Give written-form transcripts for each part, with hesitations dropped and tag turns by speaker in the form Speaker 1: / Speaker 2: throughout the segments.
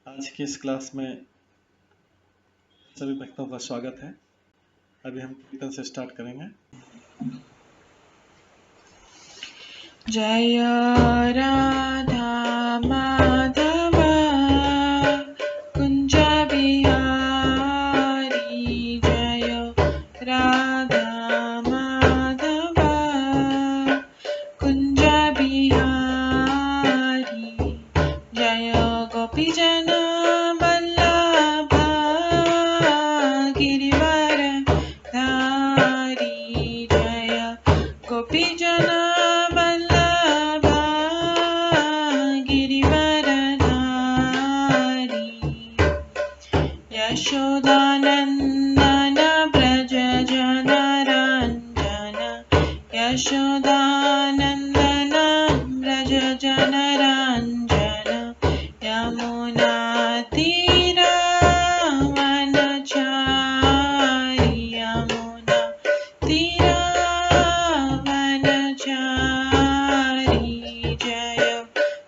Speaker 1: आज की इस क्लास में सभी भक्तों का स्वागत है। अभी हम कीर्तन से स्टार्ट करेंगे।
Speaker 2: जय राधा माधव कुंज बिहारी, जय राधा माधव कुंज बिहारी, जय गोपीजन वल्लभ गिरिवर धारी, जय गोपीजन वल्लभ गिरिवर धारी, यशोदानंदन व्रज जनरंजन, यशोदानंदन व्रज जनरंजन, यमुना तीरा वनचारी, यमुना तीरा वनचारी, जय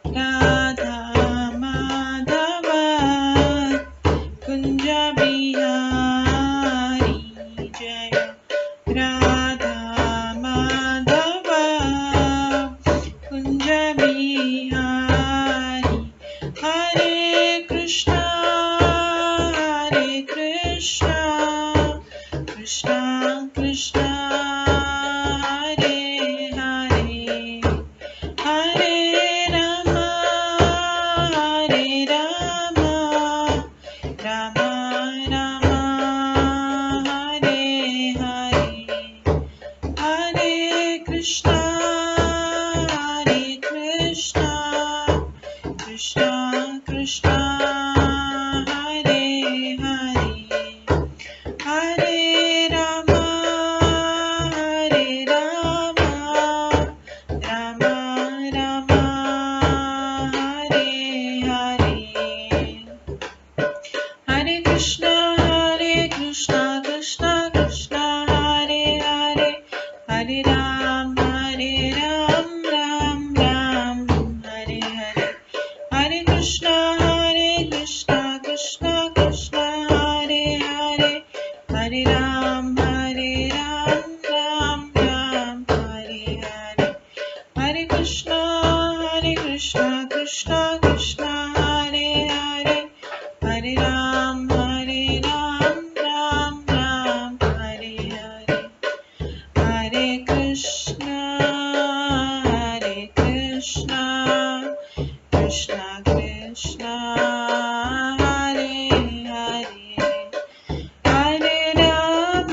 Speaker 2: राधा माधव कुंज बिहारी, जय राधा माधव कुंज बिहारी, हरे कृष्णा कृष्णा कृष्णा हरे हरे, हरे राम राम राम हरे हरे, हरे कृष्णा कृष्णा कृष्णा हरे हरे, हरे राम राम राम हरे हरे, हरे कृष्णा कृष्णा कृष्णा हरे हरे, हरे राम राम राम हरे हरे, हरे कृष्णा कृष्णा कृष्णा हरे हरे, हरे राम राम राम हरे हरे, हरे कृष्णा कृष्णा कृष्णा हरे हरे, हरे राम राम राम हरे हरे, हरे कृष्णा कृष्णा कृष्णा हरे हरे, हरे राम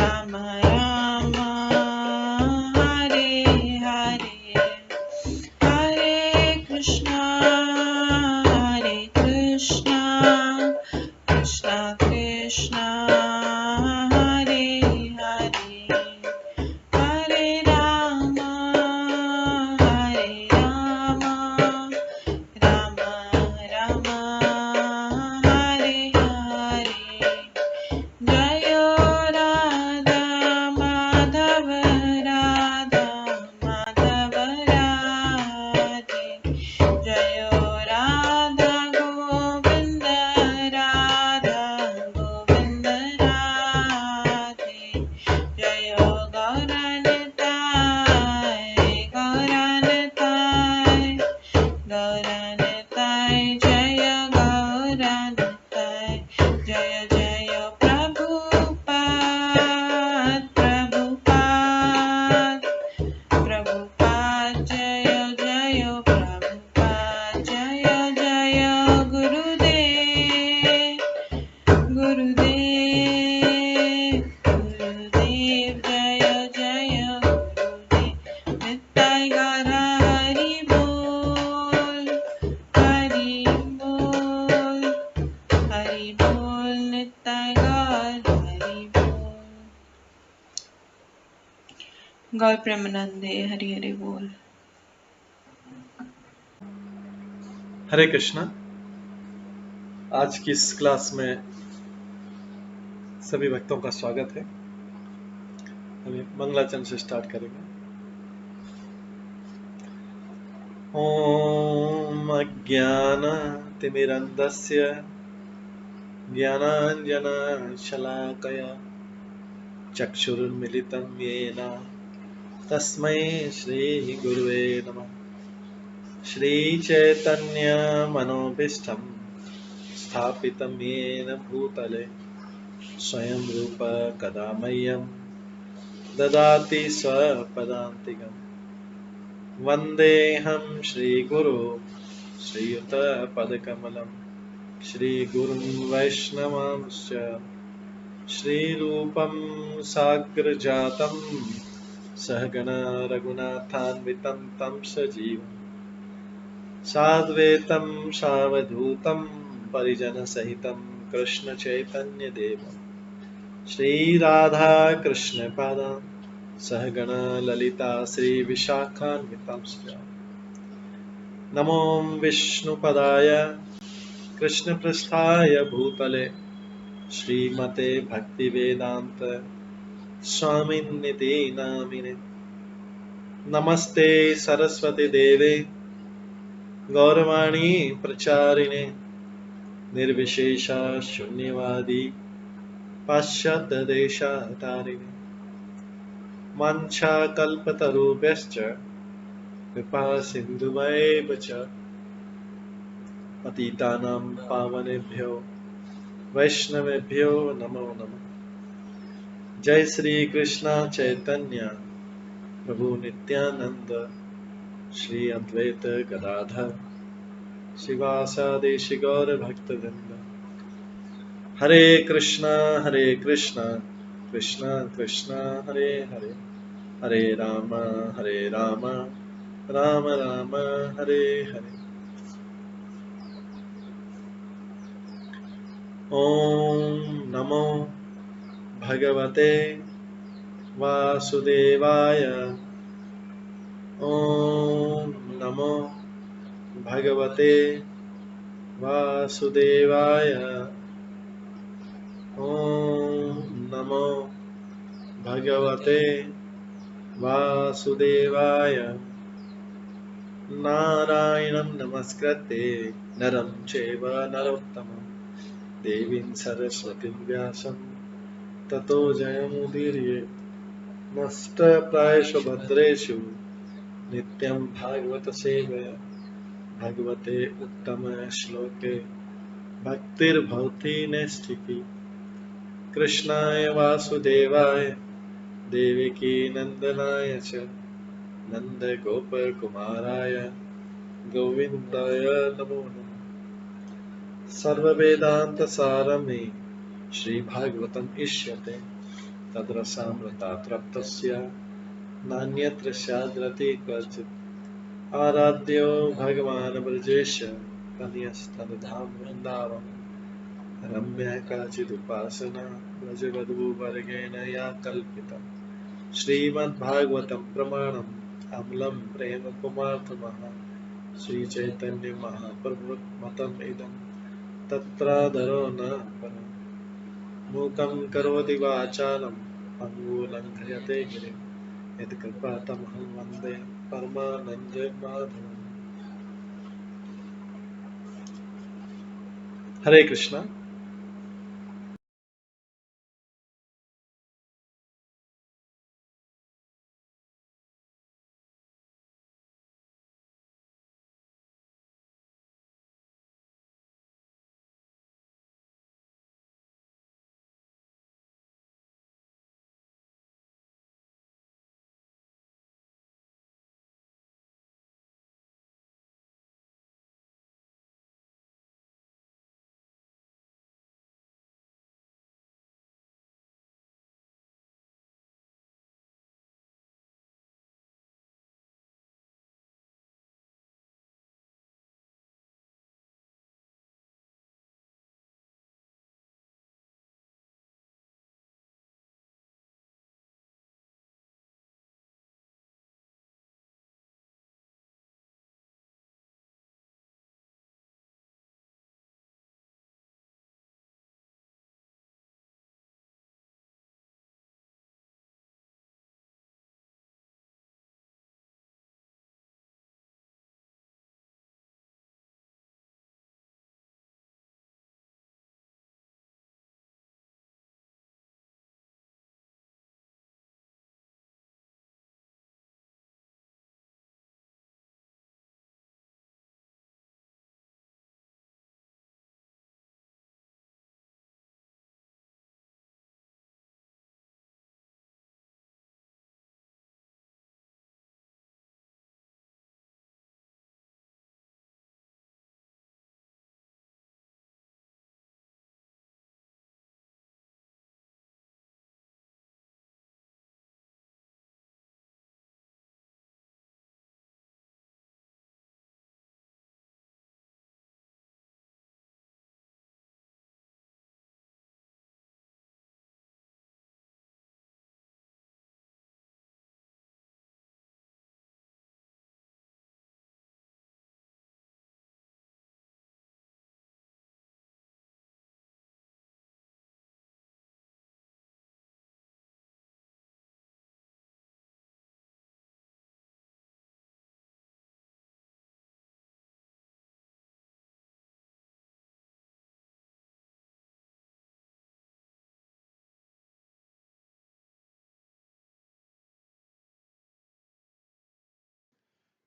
Speaker 2: राम राम हरे हरे, हरे कृष्णा कृष्णा कृष्णा हरे हरे, हरे राम राम राम हरे हरे, जय राधा माधव राधे, जय राधा गोविंद राधे, जय गौरनिताय जय गौरनिताय, जय जय प्रभुपाद जय जय प्रभुपाद, जय जय गुरुदेव जय जय गुरुदेव, नित्य गौर हरि बोल नित्य गौर हरि बोल, गौर प्रेमानंदे हरि हरि बोल।
Speaker 1: हरे कृष्णा। आज की इस क्लास में सभी भक्तों का स्वागत है। अभी मंगलाचरण से स्टार्ट करेंगे। ॐ अज्ञानतिमिरन्धस्य ज्ञानाञ्जनशलाकया चक्षुरुन्मिलितं येन तस्मै श्रीगुरुवे नमः। श्रीचैतन्यमनोभीष्टं स्थापितं येन भूतले स्वयं रूप कदा मह्यं ददाति स्वपदान्तिकम्। वन्देऽहं श्रीगुरो श्रीयुतपदकमलं श्रीगुरुं वैष्णवांश्च श्रीरूपं साग्रजातं सहगण रघुनाथान्वितं तं सजीवं साद्वैतं सावधूतं परिजनसहितं कृष्णचैतन्यदेवं श्रीराधाकृष्णपादान् सहगण ललिता श्रीविशाखान्वितांश्च नमो विष्णुपदाय कृष्णपृष्ठाय भूतले श्रीमते भक्तिवेदांत स्वामिन्निति नामिने। नमस्ते सरस्वती देवे गौरवाणी प्रचारिणे निर्विशेष शून्यवादी पाश्चात्य देशातारिणे। वाञ्छाकल्पतरुभ्यश्च कृपा सिन्धुभैव च पतितानां पावनेभ्यो वैष्णवेभ्यो नमो नमः। जय श्री कृष्ण चैतन्य प्रभु नित्यानंद श्री अद्वैत गदाधर शिवासादि गौर भक्तवृंद। हरे कृष्णा कृष्णा कृष्णा हरे हरे, हरे राम राम राम हरे हरे। ओम नमो भगवते वासुदेवाय। ओम नमो भगवते वासुदेवाय। ओम नमो भगवते वासुदेवाय। नारायणं नमस्कृत्य नरं चैव नरोत्तमं देवीं सरस्वतीं व्यासं ततो जयमुदीरये। नष्टप्रायेषु भद्रेषु नित्यं भागवत सेवया भगवते उत्तम श्लोके भक्तिर्भवति नैष्ठिकी। कृष्णाय वासुदेवाय देवकी नंदनाय च नन्दगोपकुमाराय गोविन्दाय नमो नमः। सर्ववेदान्तसारमे श्रीभागवतम् इष्यते तद्रसामृतात् नान्यत्र स्याद्रति क्वचित्। आराध्यो भगवान् ब्रजेश तनयस्तनधाम वृन्दावन रम्या काचिदुपासना व्रजवधूवर्गेण या कल्पिता। श्रीमद्भागवतं प्रमाणम् अमलं प्रेम कुमार्थमः श्रीचैतन्य महाप्रभुमतम् इदं तत्रादरो न परम्। मूकं करोति वाचालं पङ्गुलङ्घयते गिरिं यत्कृपातमहं वन्दे परमानन्दमाधवम्। हरे कृष्णा।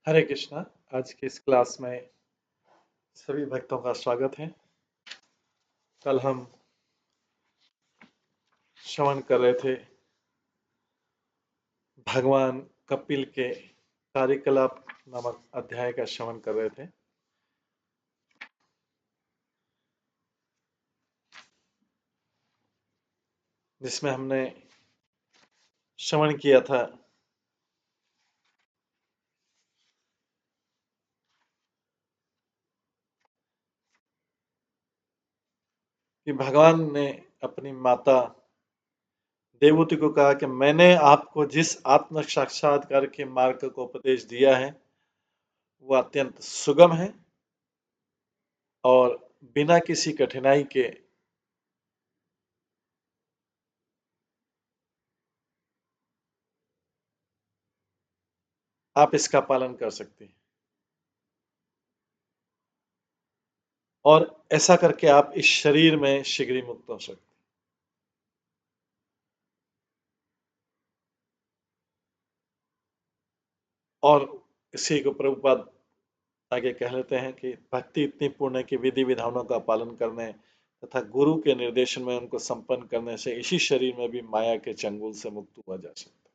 Speaker 1: हरे कृष्णा। आज की इस क्लास में सभी भक्तों का स्वागत है। कल हम श्रवण कर रहे थे भगवान कपिल के कार्यकलाप नामक अध्याय का श्रवण कर रहे थे, जिसमें हमने श्रवण किया था कि भगवान ने अपनी माता देवहूति को कहा कि मैंने आपको जिस आत्म साक्षात्कार के मार्ग को उपदेश दिया है वह अत्यंत सुगम है और बिना किसी कठिनाई के आप इसका पालन कर सकते हैं और ऐसा करके आप इस शरीर में शीघ्र ही मुक्त हो सकते हैं। और इसी को प्रभुपाद आगे कह लेते हैं कि भक्ति इतनी पूर्ण है कि विधि विधानों का पालन करने तथा गुरु के निर्देशन में उनको संपन्न करने से इसी शरीर में भी माया के चंगुल से मुक्त हुआ जा सकता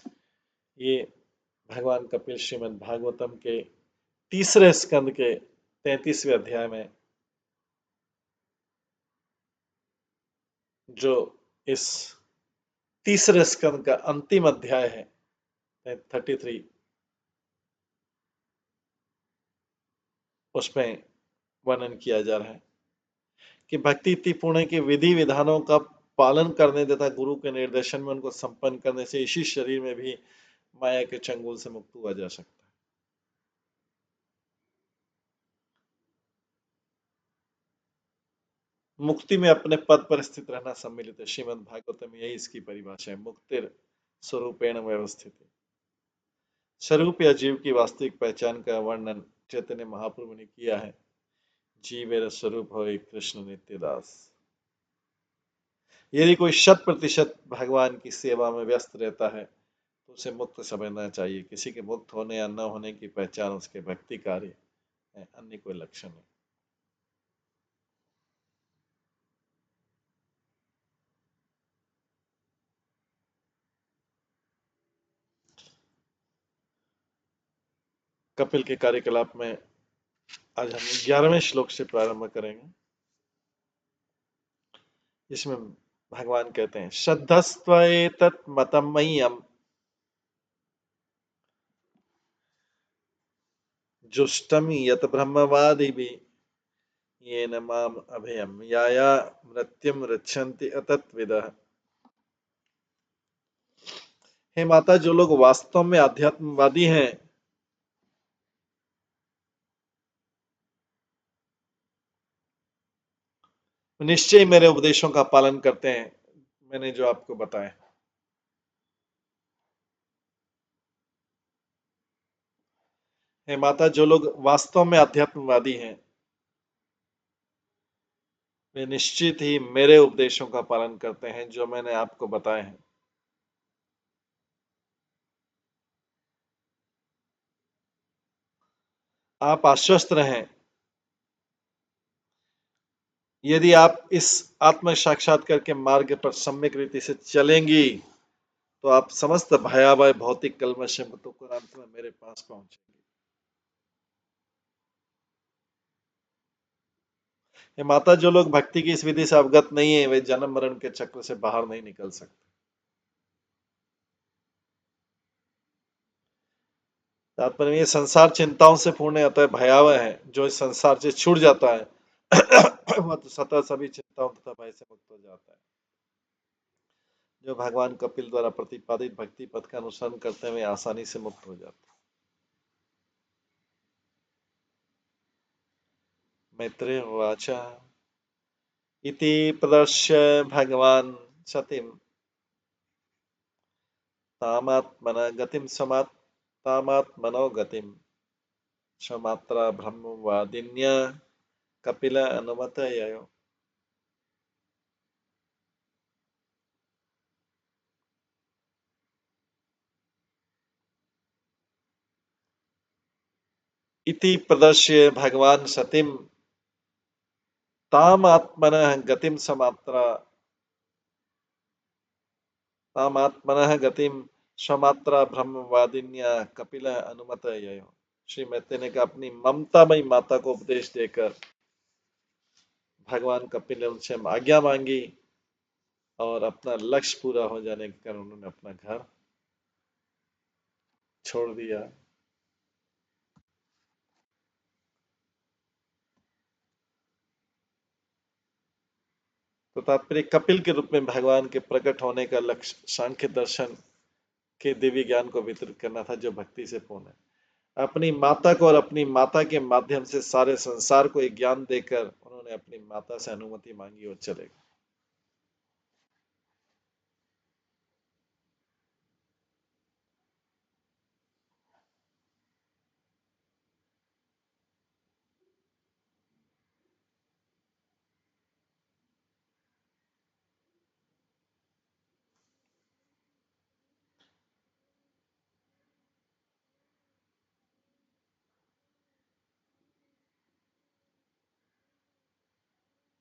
Speaker 1: है। ये भगवान कपिल श्रीमद् भागवतम के तीसरे स्कंद के 33वें अध्याय में जो इस तीसरे स्कंद का अंतिम अध्याय है 33, उसमें वर्णन किया जा रहा है कि भक्ति इतनी पूर्ण है कि विधि विधानों का पालन करने तथा गुरु के निर्देशन में उनको संपन्न करने से इसी शरीर में भी माया के चंगुल से मुक्त हुआ जा सकता है। मुक्ति में अपने पद पर स्थित रहना सम्मिलित है। श्रीमद् भागवत में यही इसकी परिभाषा है, मुक्तिर स्वरूपेण व्यवस्थित। स्वरूप या जीव की वास्तविक पहचान का वर्णन चैतन्य महाप्रभु ने किया है। जीवेर स्वरूप हो कृष्ण नित्यदास। यदि कोई 100% भगवान की सेवा में व्यस्त रहता है तो उसे मुक्त समझना चाहिए। किसी के मुक्त होने या न होने की पहचान उसके भक्ति कार्य है, अन्य कोई लक्षण नहीं। कपिल के कार्यकलाप में आज हम 11वें श्लोक से प्रारंभ करेंगे, जिसमें भगवान कहते हैं श्रद्धस्त्वेतत् मतम् मह्यम् जुष्टम यत ब्रह्मवादिभिः येन माम अभयम याया मृत्युम रक्षन्ति अतत्विदः। हे माता, जो लोग वास्तव में आध्यात्मवादी हैं निश्चय मेरे उपदेशों का पालन करते हैं, मैंने जो आपको बताया। हे माता, जो लोग वास्तव में अध्यात्मवादी हैं वे निश्चित ही मेरे उपदेशों का पालन करते हैं जो मैंने आपको बताए हैं। आप आश्वस्त रहें, यदि आप इस आत्म साक्षात्कार के मार्ग पर सम्यक रीति से चलेंगी तो आप समस्त भयावह भौतिक कलमश से मुक्त होकर अंत में मेरे पास पहुंचेंगे। ये माता, जो लोग भक्ति की इस विधि से अवगत नहीं है वे जन्म मरण के चक्र से बाहर नहीं निकल सकते। तात्पर्य ये संसार चिंताओं से पूर्ण है, अतः भयावह है। जो इस संसार से छूट जाता है वह तो सतह सभी चिंताओं तथा भय से मुक्त हो जाता है। जो भगवान कपिल द्वारा प्रतिपादित भक्ति पथ का अनुसरण करते हुए आसानी से मुक्त हो जाते हैं। मैत्रेय उवाच इति प्रदर्श्य भगवान् सतीं तामात्मना गतिं तामात्मनो गतिं स्वमात्रा ब्रह्मवादिन्या कपिल अनुमतययो। इति प्रदर्श्य भगवान सतिम तामात्मनः गतिम समात्रा तामात्मनः गतिम स्वमात्रा ब्रह्मवादिन्या कपिल अनुमतययो। श्री मैत्रेय ने कहा अपनी ममतामयी माता को उपदेश देकर भगवान कपिल ने उनसे आज्ञा मांगी और अपना लक्ष्य पूरा हो जाने के कारण उन्होंने अपना घर छोड़ दिया। तो तात्पर्य कपिल के रूप में भगवान के प्रकट होने का लक्ष्य सांख्य दर्शन के दिव्य ज्ञान को वितरित करना था, जो भक्ति से पूर्ण है। अपनी माता को और अपनी माता के माध्यम से सारे संसार को एक ज्ञान देकर उन्होंने अपनी माता से अनुमति मांगी और चले गए।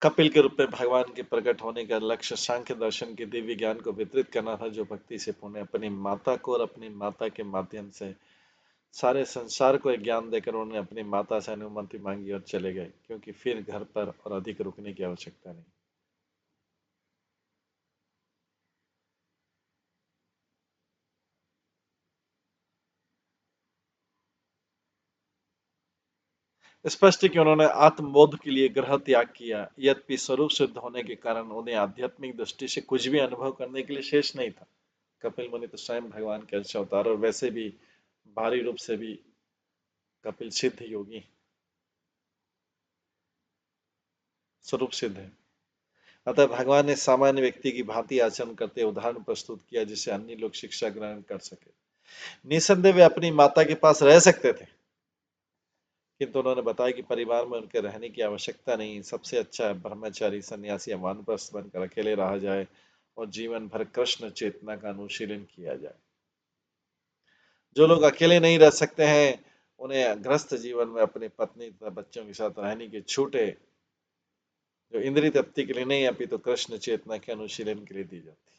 Speaker 1: कपिल के रूप में भगवान के प्रकट होने का लक्ष्य सांख्य दर्शन के दिव्य ज्ञान को वितरित करना था, जो भक्ति से पूर्ण है। अपनी माता को और अपनी माता के माध्यम से सारे संसार को एक ज्ञान देकर उन्होंने अपनी माता से अनुमति मांगी और चले गए, क्योंकि फिर घर पर और अधिक रुकने की आवश्यकता नहीं। स्पष्ट है कि उन्होंने आत्मबोध के लिए ग्रह त्याग किया, यद्यपि स्वरूप सिद्ध होने के कारण उन्हें आध्यात्मिक दृष्टि से कुछ भी अनुभव करने के लिए शेष नहीं था। कपिल मुनि तो स्वयं भगवान के अंश अवतार और वैसे भी भारी रूप से भी कपिल सिद्ध योगी स्वरूप सिद्ध है। अतः भगवान ने सामान्य व्यक्ति की भांति आचरण करते उदाहरण प्रस्तुत किया, जिससे अन्य लोग शिक्षा ग्रहण कर सके। निसंदेह वे अपनी माता के पास रह सकते थे, किंतु उन्होंने बताया कि परिवार में उनके रहने की आवश्यकता नहीं। सबसे अच्छा है ब्रह्मचारी सन्यासी या वानप्रस्थ बनकर अकेले रहा जाए और जीवन भर कृष्ण चेतना का अनुशीलन किया जाए। जो लोग अकेले नहीं रह सकते हैं, उन्हें गृहस्थ जीवन में अपनी पत्नी तथा बच्चों के साथ रहने की छूट है, जो इंद्रिय तृप्ति के लिए नहीं अपितु तो कृष्ण चेतना के अनुशीलन के लिए दी जाती है।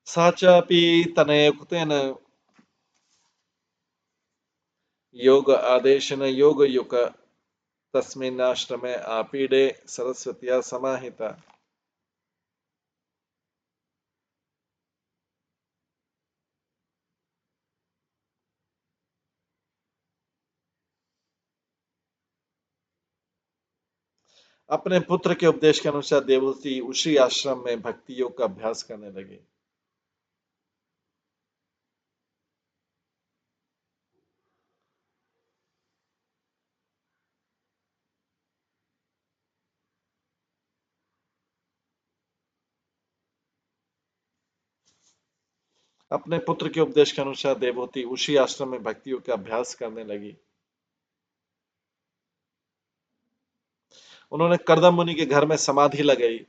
Speaker 1: साचापि तनयुक्तेन योग आदेशन योग युक तस्मिन्नाश्रमे आपीडे सरस्वत्या समाहिता। अपने पुत्र के उपदेश के अनुसार देवहूति उसी आश्रम में भक्ति योग का अभ्यास करने लगे। अपने पुत्र के उपदेश के अनुसार देवहूति उसी आश्रम में भक्ति योग का अभ्यास करने लगी। उन्होंने कर्दम मुनि के घर में समाधि लगाई।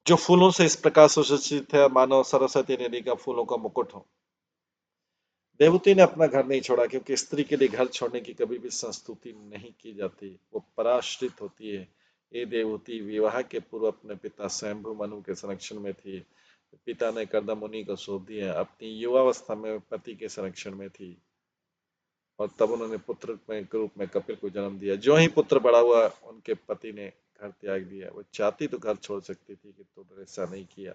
Speaker 1: जो फूलों से इस प्रकार सुसज्जित है, मानो सरस्वती नदी का फूलों का मुकुट हो। देवहूति ने अपना घर नहीं छोड़ा, क्योंकि स्त्री के लिए घर छोड़ने की कभी भी संस्तुति नहीं की जाती, वो पराश्रित होती है। ये देवहूति विवाह के पूर्व अपने पिता स्वयंभू मनु के संरक्षण में थी। पिता ने कर्दम मुनि को सौंप दिया। अपनी युवावस्था में पति के संरक्षण में थी और तब उन्होंने पुत्र के रूप में कपिल को जन्म दिया। जो ही पुत्र बड़ा हुआ, उनके पति ने घर त्याग दिया। वो चाहती तो घर छोड़ सकती थी, कि तुमने ऐसा नहीं किया।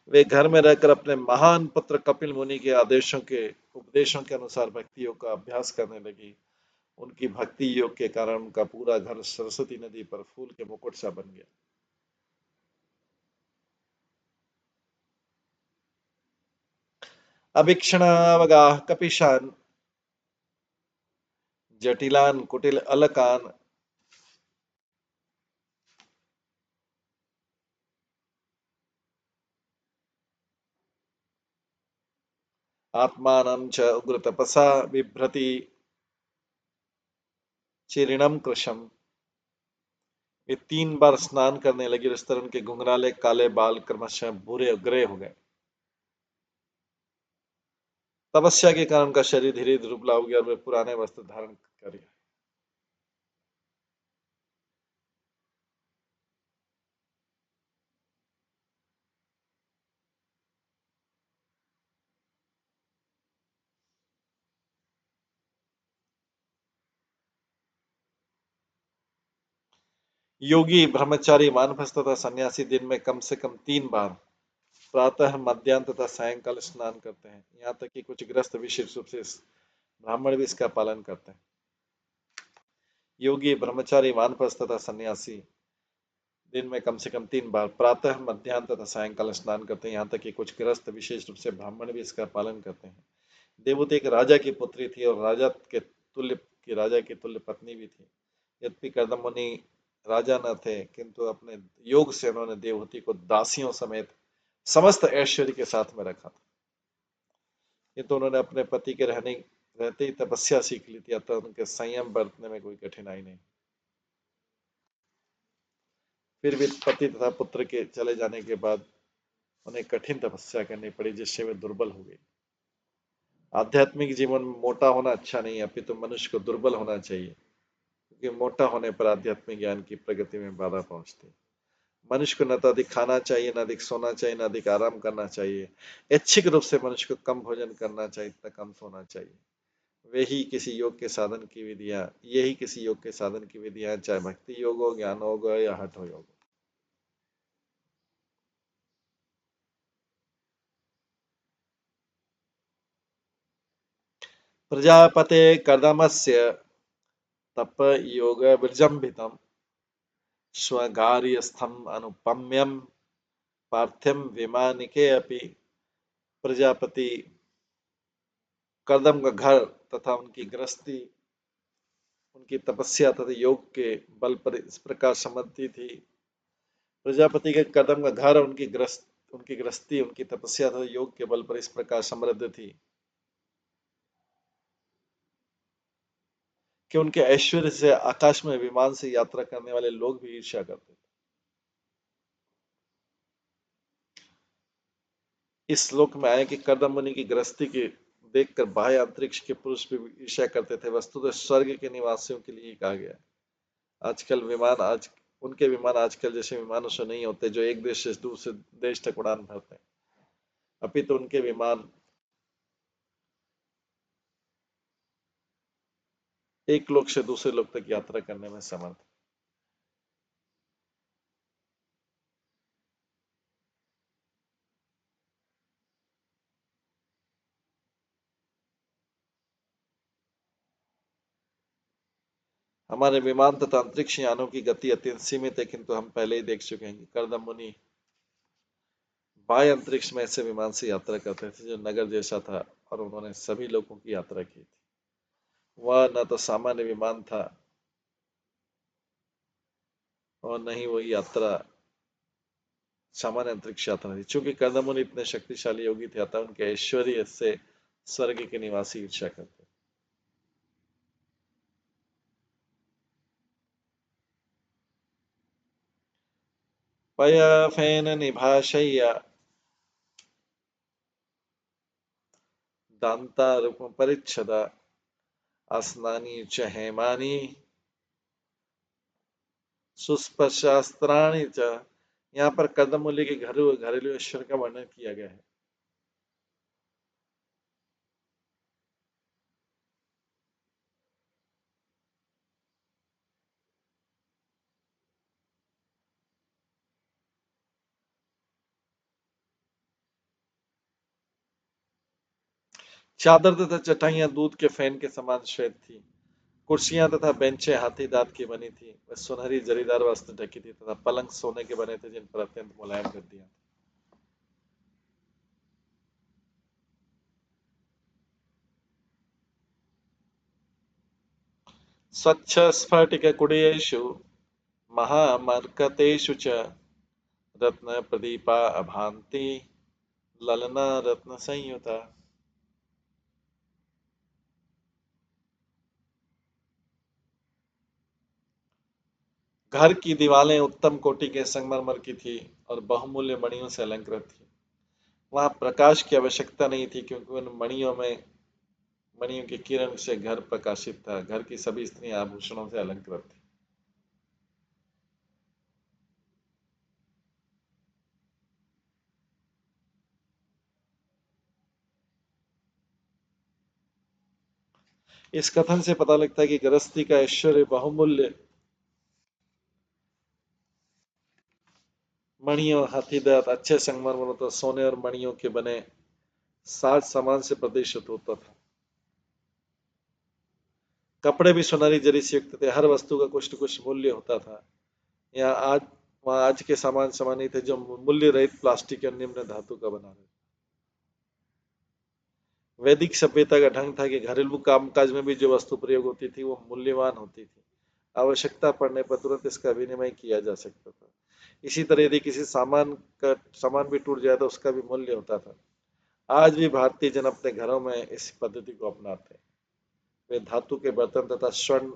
Speaker 1: वे घर में रहकर अपने महान पुत्र कपिल मुनि के आदेशों के उपदेशों के अनुसार भक्ति योग का अभ्यास करने लगी। उनकी भक्ति योग के कारण उनका पूरा घर सरस्वती नदी पर फूल के मुकुट सा बन गया। अभिक्षणावगाह कपिशान जटिलान कुटिल अलकान आत्मानं च उग्रतपसा बिभ्रति चिरिणम कृशम। ये 3 बार स्नान करने लगी और इस तरह उनके घुंघराले काले बाल क्रमशः भूरे ग्रे हो गए। तपस्या के कारण उनका शरीर धीरे धीरे दुबला हो गया और वे पुराने वस्त्र धारण कर। योगी ब्रह्मचारी वानप्रस्थ तथा सन्यासी दिन में कम से कम 3 बार प्रातः मध्याह्न तथा सायंकाल स्नान करते हैं। यहाँ तक कि कुछ गृहस्थ विशेष रूप से ब्राह्मण भी इसका पालन करते हैं। योगी ब्रह्मचारी वानप्रस्थ तथा सन्यासी दिन में कम से कम 3 बार प्रातः मध्याह्न तथा सायंकाल स्नान करते हैं। यहाँ तक कि कुछ गृहस्थ विशेष रूप से ब्राह्मण भी इसका पालन करते हैं। देवहूति एक राजा की पुत्री थी और राजा की तुल्य पत्नी भी थी। यद्यपि कर्दम मुनि राजा न थे, किंतु अपने योग से उन्होंने देवहूति को दासियों समेत समस्त ऐश्वर्य के साथ में रखा था। किंतु उन्होंने अपने पति के रहते ही तपस्या सीख ली थी, अतः उनके संयम बरतने में कोई कठिनाई नहीं। फिर भी पति तथा पुत्र के चले जाने के बाद उन्हें कठिन तपस्या करनी पड़ी, जिससे वे दुर्बल हो गई। आध्यात्मिक जीवन में मोटा होना अच्छा नहीं है, अपितु मनुष्य को दुर्बल होना चाहिए, क्योंकि मोटा होने पर आध्यात्मिक ज्ञान की प्रगति में बाधा पहुंचती है। मनुष्य को न तो अधिक खाना चाहिए, न अधिक सोना चाहिए, न अधिक आराम करना चाहिए। ऐच्छिक रूप से मनुष्य को कम भोजन करना चाहिए तथा कम सोना चाहिए। यही किसी योग के साधन की विधियां, चाहे भक्ति योग हो, ज्ञान योग हो या हठ योग। प्रजापते कर्दमस्य तप योग विजृंभितम् स्वगार्यस्थम अनुपम्यम पार्थ्यम विमानिके अपि। प्रजापति कर्दम का घर तथा उनकी गृहस्थी उनकी तपस्या तथा योग के बल पर इस प्रकार समृद्धि थी। प्रजापति के कर्दम का घर और उनकी गृहस्थी उनकी तपस्या तथा योग के बल पर इस प्रकार समृद्ध थी कि उनके ऐश्वर्य से आकाश में विमान से यात्रा करने वाले लोग भी ईर्ष्या करते थे। इस श्लोक में आया कि कर्दम मुनि की गृहस्थी के देखकर बाह्य अंतरिक्ष के पुरुष भी ईर्ष्या करते थे। वस्तुतः स्वर्ग के निवासियों के लिए कहा गया है। उनके विमान आजकल जैसे विमानों से नहीं होते, जो एक देश से दूसरे देश तक उड़ान भरते हैं। अपितु उनके विमान एक लोक से दूसरे लोक तक यात्रा करने में समर्थ। हमारे विमान तथा अंतरिक्ष यानों की गति अत्यंत सीमित है, किंतु हम पहले ही देख चुके हैं कि कर्दम मुनि बाह्य अंतरिक्ष में ऐसे विमान से यात्रा करते थे जो नगर जैसा था, और उन्होंने सभी लोगों की यात्रा की थी। वह न तो सामान्य विमान था और न ही वही यात्रा सामान्य अंतरिक्ष यात्रा थी। चूंकि कर्दम मुनि इतने शक्तिशाली योगी थे, अतः उनके ऐश्वर्य से स्वर्ग के निवासी ईर्ष्या करते। पयफेन निभाशय्य दान्तारूपमपरिच्छद आसनानि च हेमानि सुस्पशास्त्राणि च। यहाँ पर कर्दमूल्य के घरेलू ऐश्वर्य का वर्णन किया गया है। चादर तथा चटाइयां दूध के फैन के समान श्वेत थी। कुर्सियां तथा बेंचें हाथी दांत की बनी थी। वह सुनहरी जरीदार वस्त्र ढकी थी तथा पलंग सोने के बने थे, जिन पर अत्यंत मुलायम गद्दियां थी। स्वच्छ स्फटिक कुडीयेषु महामरकतेषु च रत्न प्रदीपा अभान्ति ललना रत्न संयुता। घर की दीवारें उत्तम कोटि के संगमरमर की थी और बहुमूल्य मणियों से अलंकृत थी। वहां प्रकाश की आवश्यकता नहीं थी क्योंकि उन मणियों की किरण से घर प्रकाशित था। घर की सभी स्त्रियां आभूषणों से अलंकृत थी। इस कथन से पता लगता है कि गृहस्थी का ऐश्वर्य बहुमूल्य मणियों, हाथीदांत, अच्छे संगमरमर तो सोने और मणियों के बने साज सामान से प्रदर्शित होता था। कपड़े भी सुनहरी जरी से युक्त थे। हर वस्तु का कुछ न कुछ मूल्य होता था। यहाँ आज वहाँ आज के सामान समान नहीं थे जो मूल्य रहित प्लास्टिक या निम्न धातु का बना रहे। वैदिक सभ्यता का ढंग था कि घरेलू कामकाज में भी जो वस्तु प्रयोग होती थी वो मूल्यवान होती थी। आवश्यकता पड़ने पर तुरंत इसका विनिमय किया जा सकता था। इसी तरह यदि किसी सामान भी टूट जाए तो उसका भी मूल्य होता था। आज भी भारतीय जन अपने घरों में इस पद्धति को अपनाते हैं। वे धातु के बर्तन तथा स्वर्ण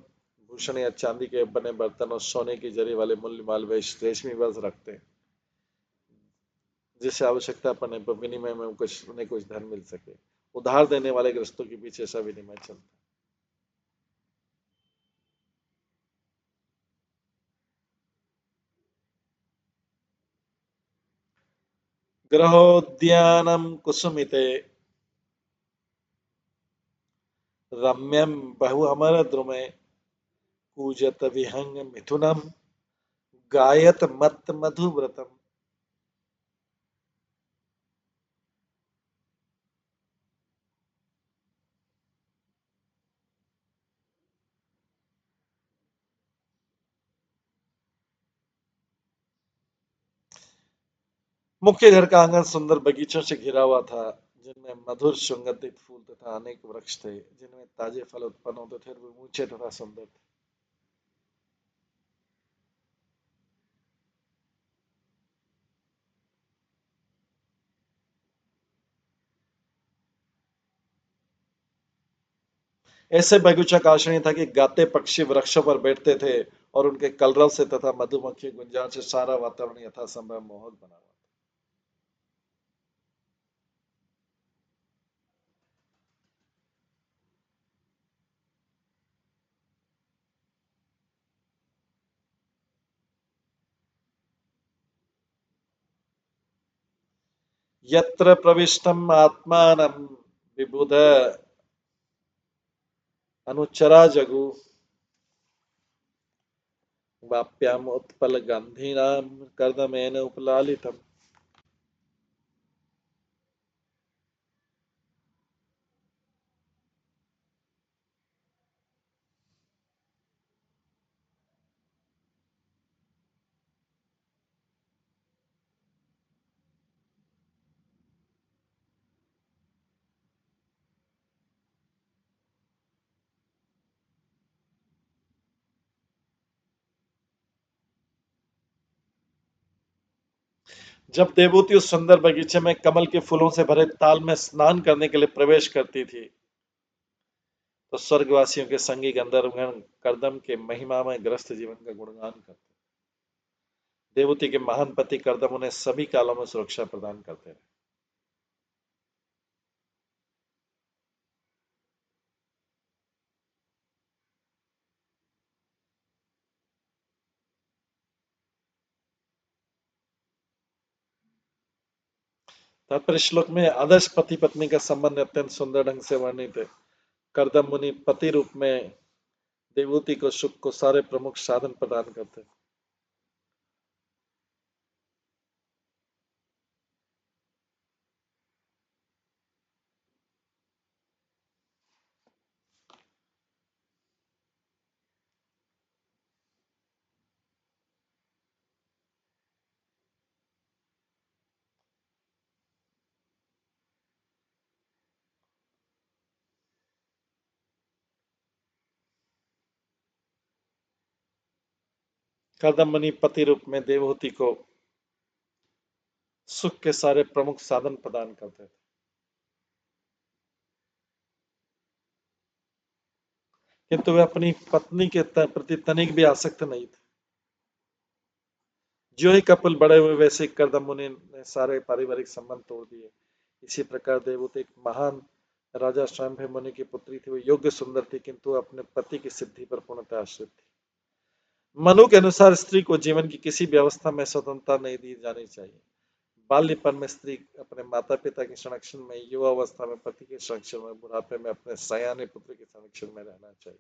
Speaker 1: भूषण या चांदी के बने बर्तन और सोने की जरी वाले मूल्य माल व रेशमी वस्त्र रखते हैं, जिससे आवश्यकता पड़ने पर विनिमय में उन्हें कुछ धन मिल सके। उधार देने वाले ग्रस्तों के पीछे ऐसा विनिमय चलता है। गृहोद्यानम कुसुमिते रम्यम बहुअमर द्रुमे कूजत विहंग मिथुनम गायत मत मधुव्रतम। मुख्य घर का आंगन सुंदर बगीचों से घिरा हुआ था, जिनमें मधुर सुगंधित फूल तथा अनेक वृक्ष थे, जिनमें ताजे फल उत्पन्न होते थे और वे ऊंचे तथा सुंदर थे। ऐसे बगीचा का आशय था कि गाते पक्षी वृक्षों पर बैठते थे और उनके कलरव से तथा मधुमक्खी गुंजान से सारा वातावरण यथासंभव मोहक बना हुआ। यत्र प्रविष्टम आत्मानं विबुध अनुचरा जगु वाप्याम उत्पल गंधीनाम कर्दमेन उपलालितम। जब देवूती उस सुंदर बगीचे में कमल के फूलों से भरे ताल में स्नान करने के लिए प्रवेश करती थी, तो स्वर्गवासियों के संगी गंधर्वगण कर्दम के महिमा में ग्रस्त जीवन का गुणगान करते। देवूती के महान पति कर्दम उन्हें सभी कालों में सुरक्षा प्रदान करते रहे। तात्पर्य श्लोक में आदर्श पति पत्नी का संबंध अत्यंत सुंदर ढंग से वर्णित है। कर्दम मुनि पति रूप में देवूती को सुख को सारे प्रमुख साधन प्रदान करते। कर्दम मुनि पति रूप में देवहूति को सुख के सारे प्रमुख साधन प्रदान करते थे, किंतु वे अपनी पत्नी के प्रति तनिक भी आसक्त नहीं थे। जो ही कपिल बड़े हुए वैसे ही कर्दम मुनि ने सारे पारिवारिक संबंध तोड़ दिए। इसी प्रकार देवहूति एक महान राजा स्वयंभू मुनि की पुत्री थी। वो योग्य सुंदर थी, किंतु अपने पति की सिद्धि पर पूर्णतः आश्रित थी। मनु के अनुसार स्त्री को जीवन की किसी भी अवस्था में स्वतंत्रता नहीं दी जानी चाहिए। बाल्यपन में स्त्री अपने माता पिता के संरक्षण में, युवा अवस्था में पति के संरक्षण में, बुढ़ापे में अपने सयाने पुत्र के संरक्षण में रहना चाहिए।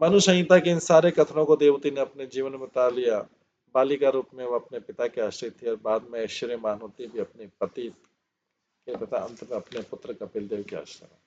Speaker 1: मनु संहिता के इन सारे कथनों को देवती ने अपने जीवन में उतार लिया। बालिका रूप में वो अपने पिता के आश्रित थी और बाद में ऐश्वर्यमान होती भी अपने पति के तथा अंत में अपने पुत्र कपिल देव के आश्रय में।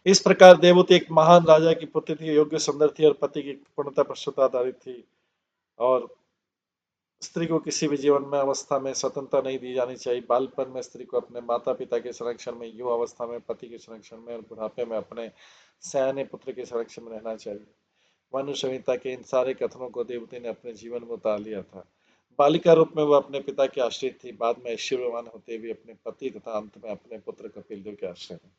Speaker 1: इस प्रकार देवती एक महान राजा की पुत्री थी, योग्य सुंदर थी और पति की पूर्णता पर श्रुताधारित थी। और स्त्री को किसी भी जीवन में अवस्था में स्वतंत्रता नहीं दी जानी चाहिए। बालपन में स्त्री को अपने माता पिता के संरक्षण में, युवा अवस्था में पति के संरक्षण में और बुढ़ापे में अपने सयाने पुत्र के संरक्षण में रहना चाहिए। मनु संहिता के इन सारे कथनों को देवती ने अपने जीवन में उतार लिया था। बालिका रूप में वह अपने पिता के आश्रित थी, बाद में ऐश्वर्यवान होते हुए अपने पति तथा अंत में अपने पुत्र कपिल देव के आश्रय में।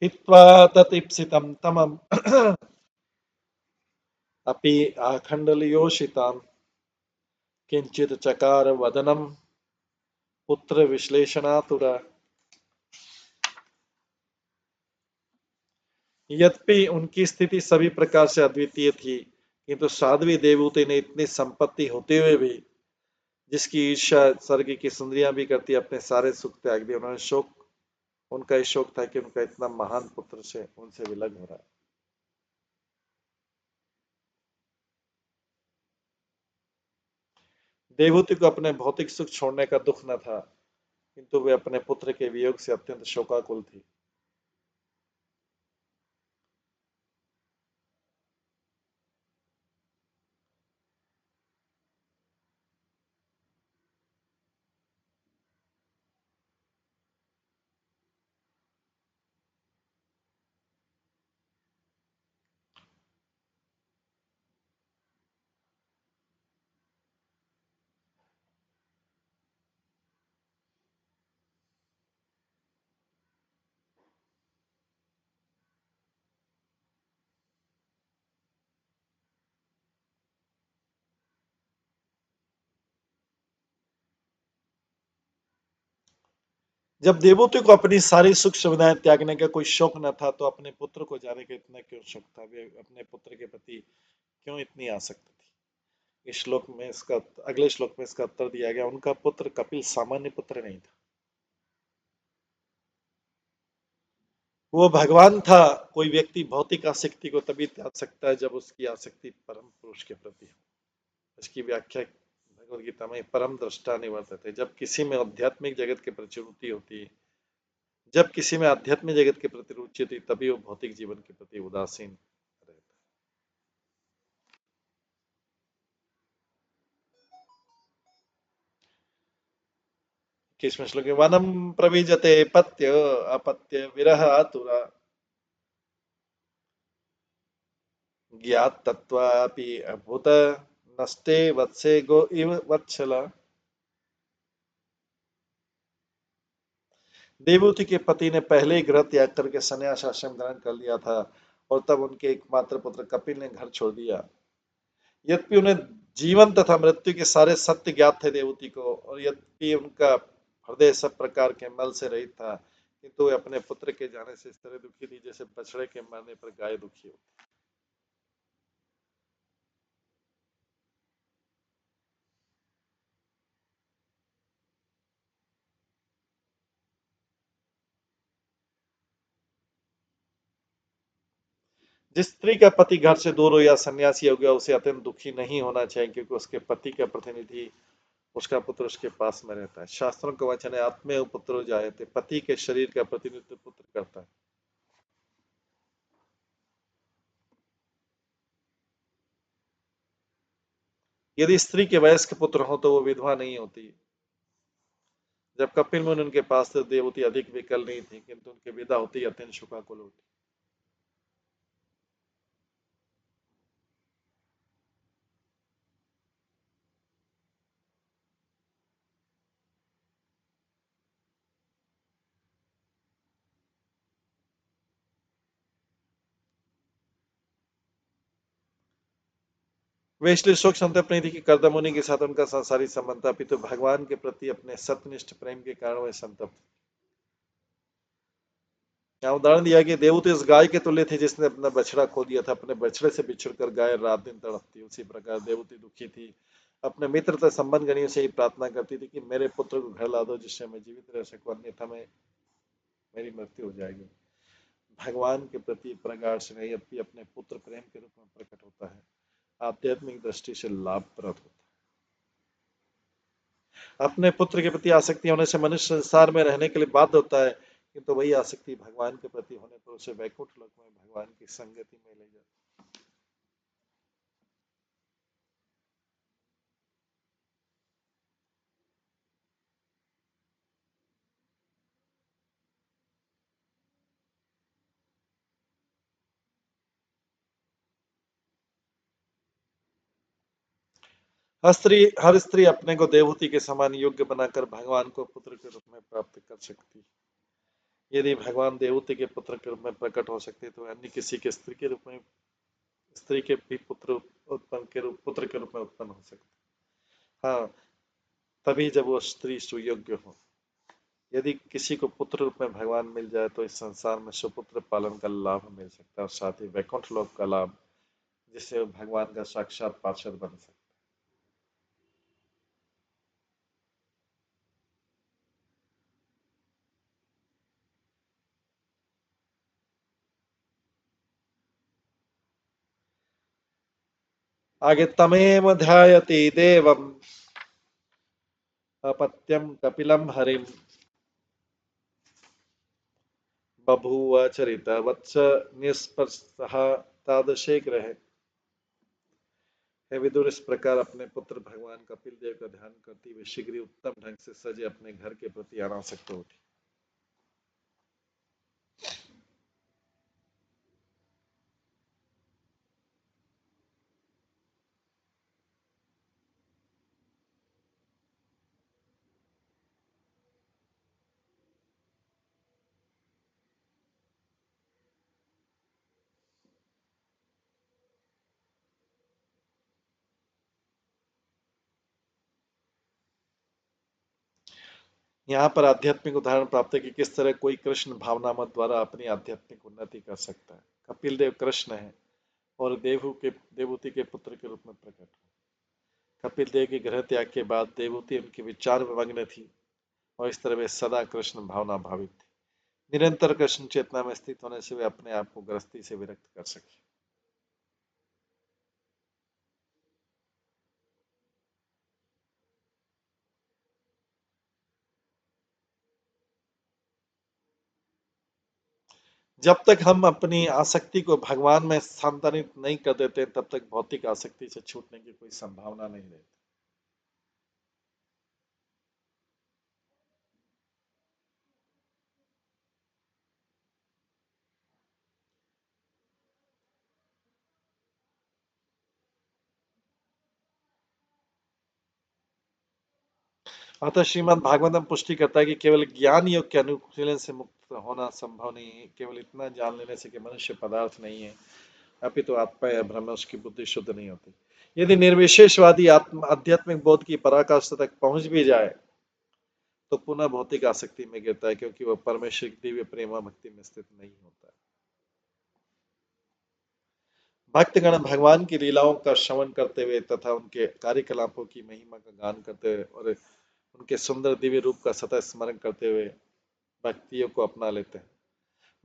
Speaker 1: हित्वा ततीप्सितं तमम् अपि आखण्डलयोषिताम् किंचित चकार वदनम पुत्र विश्लेषणातुरा। यद्यपि उनकी स्थिति सभी प्रकार से अद्वितीय थी, किंतु साध्वी देवहूति ने इतनी संपत्ति होते हुए भी, जिसकी ईर्ष्या स्वर्ग की सुंदरियां भी करती, अपने सारे सुख त्याग दिए। उन्होंने शोक उनका ये शोक था कि उनका इतना महान पुत्र से उनसे विलग हो रहा है। देवहूति को अपने भौतिक सुख छोड़ने का दुख न था, किंतु वे अपने पुत्र के वियोग से अत्यंत शोकाकुल थी। जब देवहूति को अपनी सारी सुख सुविधाएं त्यागने का कोई शौक न था, तो अपने पुत्र को जाने का इतना क्यों शौक था? वे अपने पुत्र के प्रति क्यों इतनी आसक्त थी? इस श्लोक में इसका अगले श्लोक में इसका उत्तर दिया गया। उनका पुत्र कपिल सामान्य पुत्र नहीं था, वो भगवान था। कोई व्यक्ति भौतिक आसक्ति को तभी त्याग सकता है जब उसकी आसक्ति परम पुरुष के प्रति हो। इसकी व्याख्या भगवद गीता में परम दृष्टा निवर्तते। जब किसी में आध्यात्मिक जगत के प्रति रुचि होती है, जब किसी में आध्यात्मिक जगत के प्रति रुचि होती, तभी वो भौतिक जीवन के प्रति उदासीन रहता है। किसमें श्लोक है? वनम प्रविजते पत्य अपत्य विरह आतुरा ज्ञात तत्वापि अभूत नष्टे वत्से गो इव वत्सला। देवहूति के पति ने पहले ही गृह त्याग करके संन्यास आश्रम धारण कर लिया था, और तब उनके एकमात्र पुत्र कपिल ने घर छोड़ दिया। यद्यपि उन्हें जीवन तथा मृत्यु के सारे सत्य ज्ञात थे देवहूति को, और यद्यपि उनका हृदय सब प्रकार के मल से रहित था, किंतु वे अपने पुत्र के जाने से इस तरह दुखी थी जैसे बछड़े के मरने पर गाय दुखी हो। जिस स्त्री का पति घर से दूर हो या सन्यासी हो गया, उसे अत्यंत दुखी नहीं होना चाहिए, क्योंकि उसके पति का प्रतिनिधि, उसका पुत्र उसके पास में रहता है। शास्त्रों का वचन है, आत्मेय पुत्रो जायते, पति के शरीर का प्रतिनिधित्व पुत्र करता है। यदि स्त्री के वयस्क पुत्र हो तो वो विधवा नहीं होती। जब कपिल मुनि उनके पास थे, देवती अधिक विकल नहीं थी, किंतु उनके विदा होती अत्यंत शोकाकुल होती। वे इसलिए शोक संतप्त नहीं थी कि कर्दम मुनि के साथ उनका सांसारिक संबंध था, अपितु भगवान के प्रति अपने सत्यनिष्ठ प्रेम के कारण वे संतप्त। यहाँ उदाहरण दिया कि देवते इस गाय के तुल्य थे जिसने अपना बछड़ा खो दिया था। अपने बछड़े से बिछुड़कर गाय रात दिन तड़पती, उसी प्रकार देवती दुखी थी। अपने मित्र तथा संबंध गणियों से ही प्रार्थना करती थी कि मेरे पुत्र को घर ला दो, जिससे मैं जीवित रह सकूं, अन्यथा मैं मेरी मृत्यु हो जाएगी। भगवान के प्रति प्रगाढ़ स्नेह भी अपने पुत्र प्रेम के रूप में प्रकट होता है, आध्यात्मिक दृष्टि से लाभप्रद होता है। अपने पुत्र के प्रति आसक्ति होने से मनुष्य संसार में रहने के लिए बाध्य होता है, किंतु वही आसक्ति भगवान के प्रति होने पर उसे वैकुंठ लोक में भगवान की संगति में ले जाती है। हर स्त्री अपने को देवहूति के समान योग्य बनाकर भगवान को पुत्र के रूप में प्राप्त कर सकती है। यदि भगवान देवहूति के पुत्र के रूप में प्रकट हो सकते तो अन्य किसी के स्त्री के भी पुत्र के रूप में उत्पन्न हो सकते। हाँ, तभी जब वो स्त्री सुयोग्य हो। यदि किसी को पुत्र रूप में भगवान मिल जाए तो इस संसार में सुपुत्र पालन का लाभ मिल सकता है, और साथ ही वैकुंठ लोक का लाभ, जिससे वो भगवान का साक्षात पार्षद बन सकता है। आगे तमेव ध्यायति देवम अपत्यम कपिलम हरिम बभूव चरित वत्स निस्पृशः तादृशे ग्रहे। हे विदुर, इस प्रकार अपने पुत्र भगवान कपिल देव का ध्यान करती हुए शीघ्र ही उत्तम ढंग से सजे अपने घर के प्रति अनासक्त उठी। यहाँ पर आध्यात्मिक उदाहरण प्राप्त है कि किस तरह कोई कृष्ण भावनामत द्वारा अपनी आध्यात्मिक उन्नति कर सकता है। कपिल देव कृष्ण है और देवहूति के पुत्र के रूप में प्रकट हुए। कपिल देव के गृह त्याग के बाद देवहूति उनके विचार में मग्न थी, और इस तरह वे सदा कृष्ण भावना भावित थे। निरंतर कृष्ण चेतना में स्थित होने से वे अपने आप को गृहस्थी से विरक्त कर सके। जब तक हम अपनी आसक्ति को भगवान में स्थानांतरित नहीं कर देते, तब तक भौतिक आसक्ति से छूटने की कोई संभावना नहीं रहती। अतः श्रीमद् भागवतम पुष्टि करता है कि केवल ज्ञान योग के अनुकूलन से मुक्त होना संभव नहीं है। केवल इतना जान लेने से कि मनुष्य पदार्थ नहीं है, अपितु आत्मा या ब्रह्म, उसकी बुद्धि शुद्ध नहीं होती। यदि निर्विशेषवादी आध्यात्मिक बोध की पराकाष्ठा तक पहुंच भी जाए तो पुनः भौतिक आसक्ति में गिरता है, क्योंकि वह परमेश्वर की दिव्य प्रेम भक्ति में स्थित नहीं होता है। भक्तगण भगवान की लीलाओं का श्रवण करते हुए तथा उनके कार्यकलापों की महिमा का गान करते हुए और उनके सुंदर दिव्य रूप का सतत स्मरण करते हुए भक्तियों को अपना लेते हैं।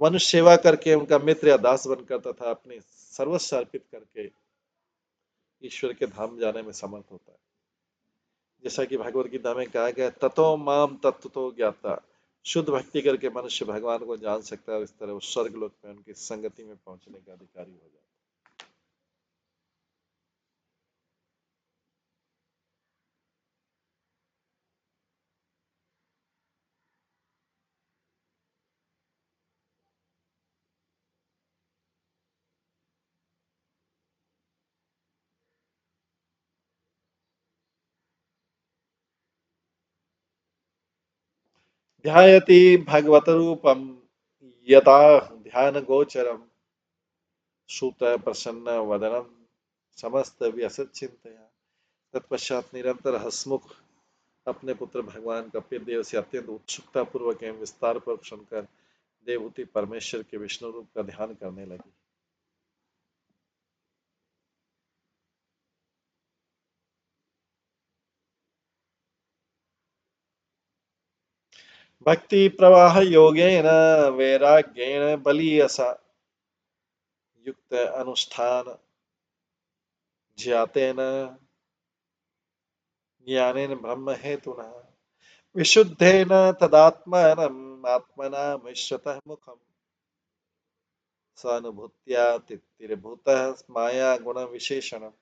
Speaker 1: मनुष्य सेवा करके, उनका मित्र या दास बनकर तथा अपने सर्वस्व अर्पित करके ईश्वर के धाम जाने में समर्थ होता है। जैसा कि भगवत गीता में कहा गया, ततो माम तत्वतो ज्ञाता, शुद्ध भक्ति करके मनुष्य भगवान को जान सकता है और इस तरह वो स्वर्ग लोक में उनकी संगति में पहुंचने का अधिकारी हो जाता है। ध्यायति भगवत रूपम यथा ध्यान गोचरम सूत प्रसन्न वदनम समस्त व्यसत चिंतया। तत्पश्चात निरंतर हसमुख अपने पुत्र भगवान कपिल देव से अत्यंत उत्सुकता पूर्वक एवं विस्तार पर सुनकर देवहूति परमेश्वर के विष्णु रूप का ध्यान करने लगी। भक्ति प्रवाह योगेन वैराग्येण बलीयसा युक्त अनुष्ठान ज्ञातेन ज्ञानेन ब्रह्म हेतुना विशुद्धेन तदात्मानम् आत्मना मिश्रतः मुखम् स्वानुभूत्या तितिर्भूतः माया गुण विशेषणम्।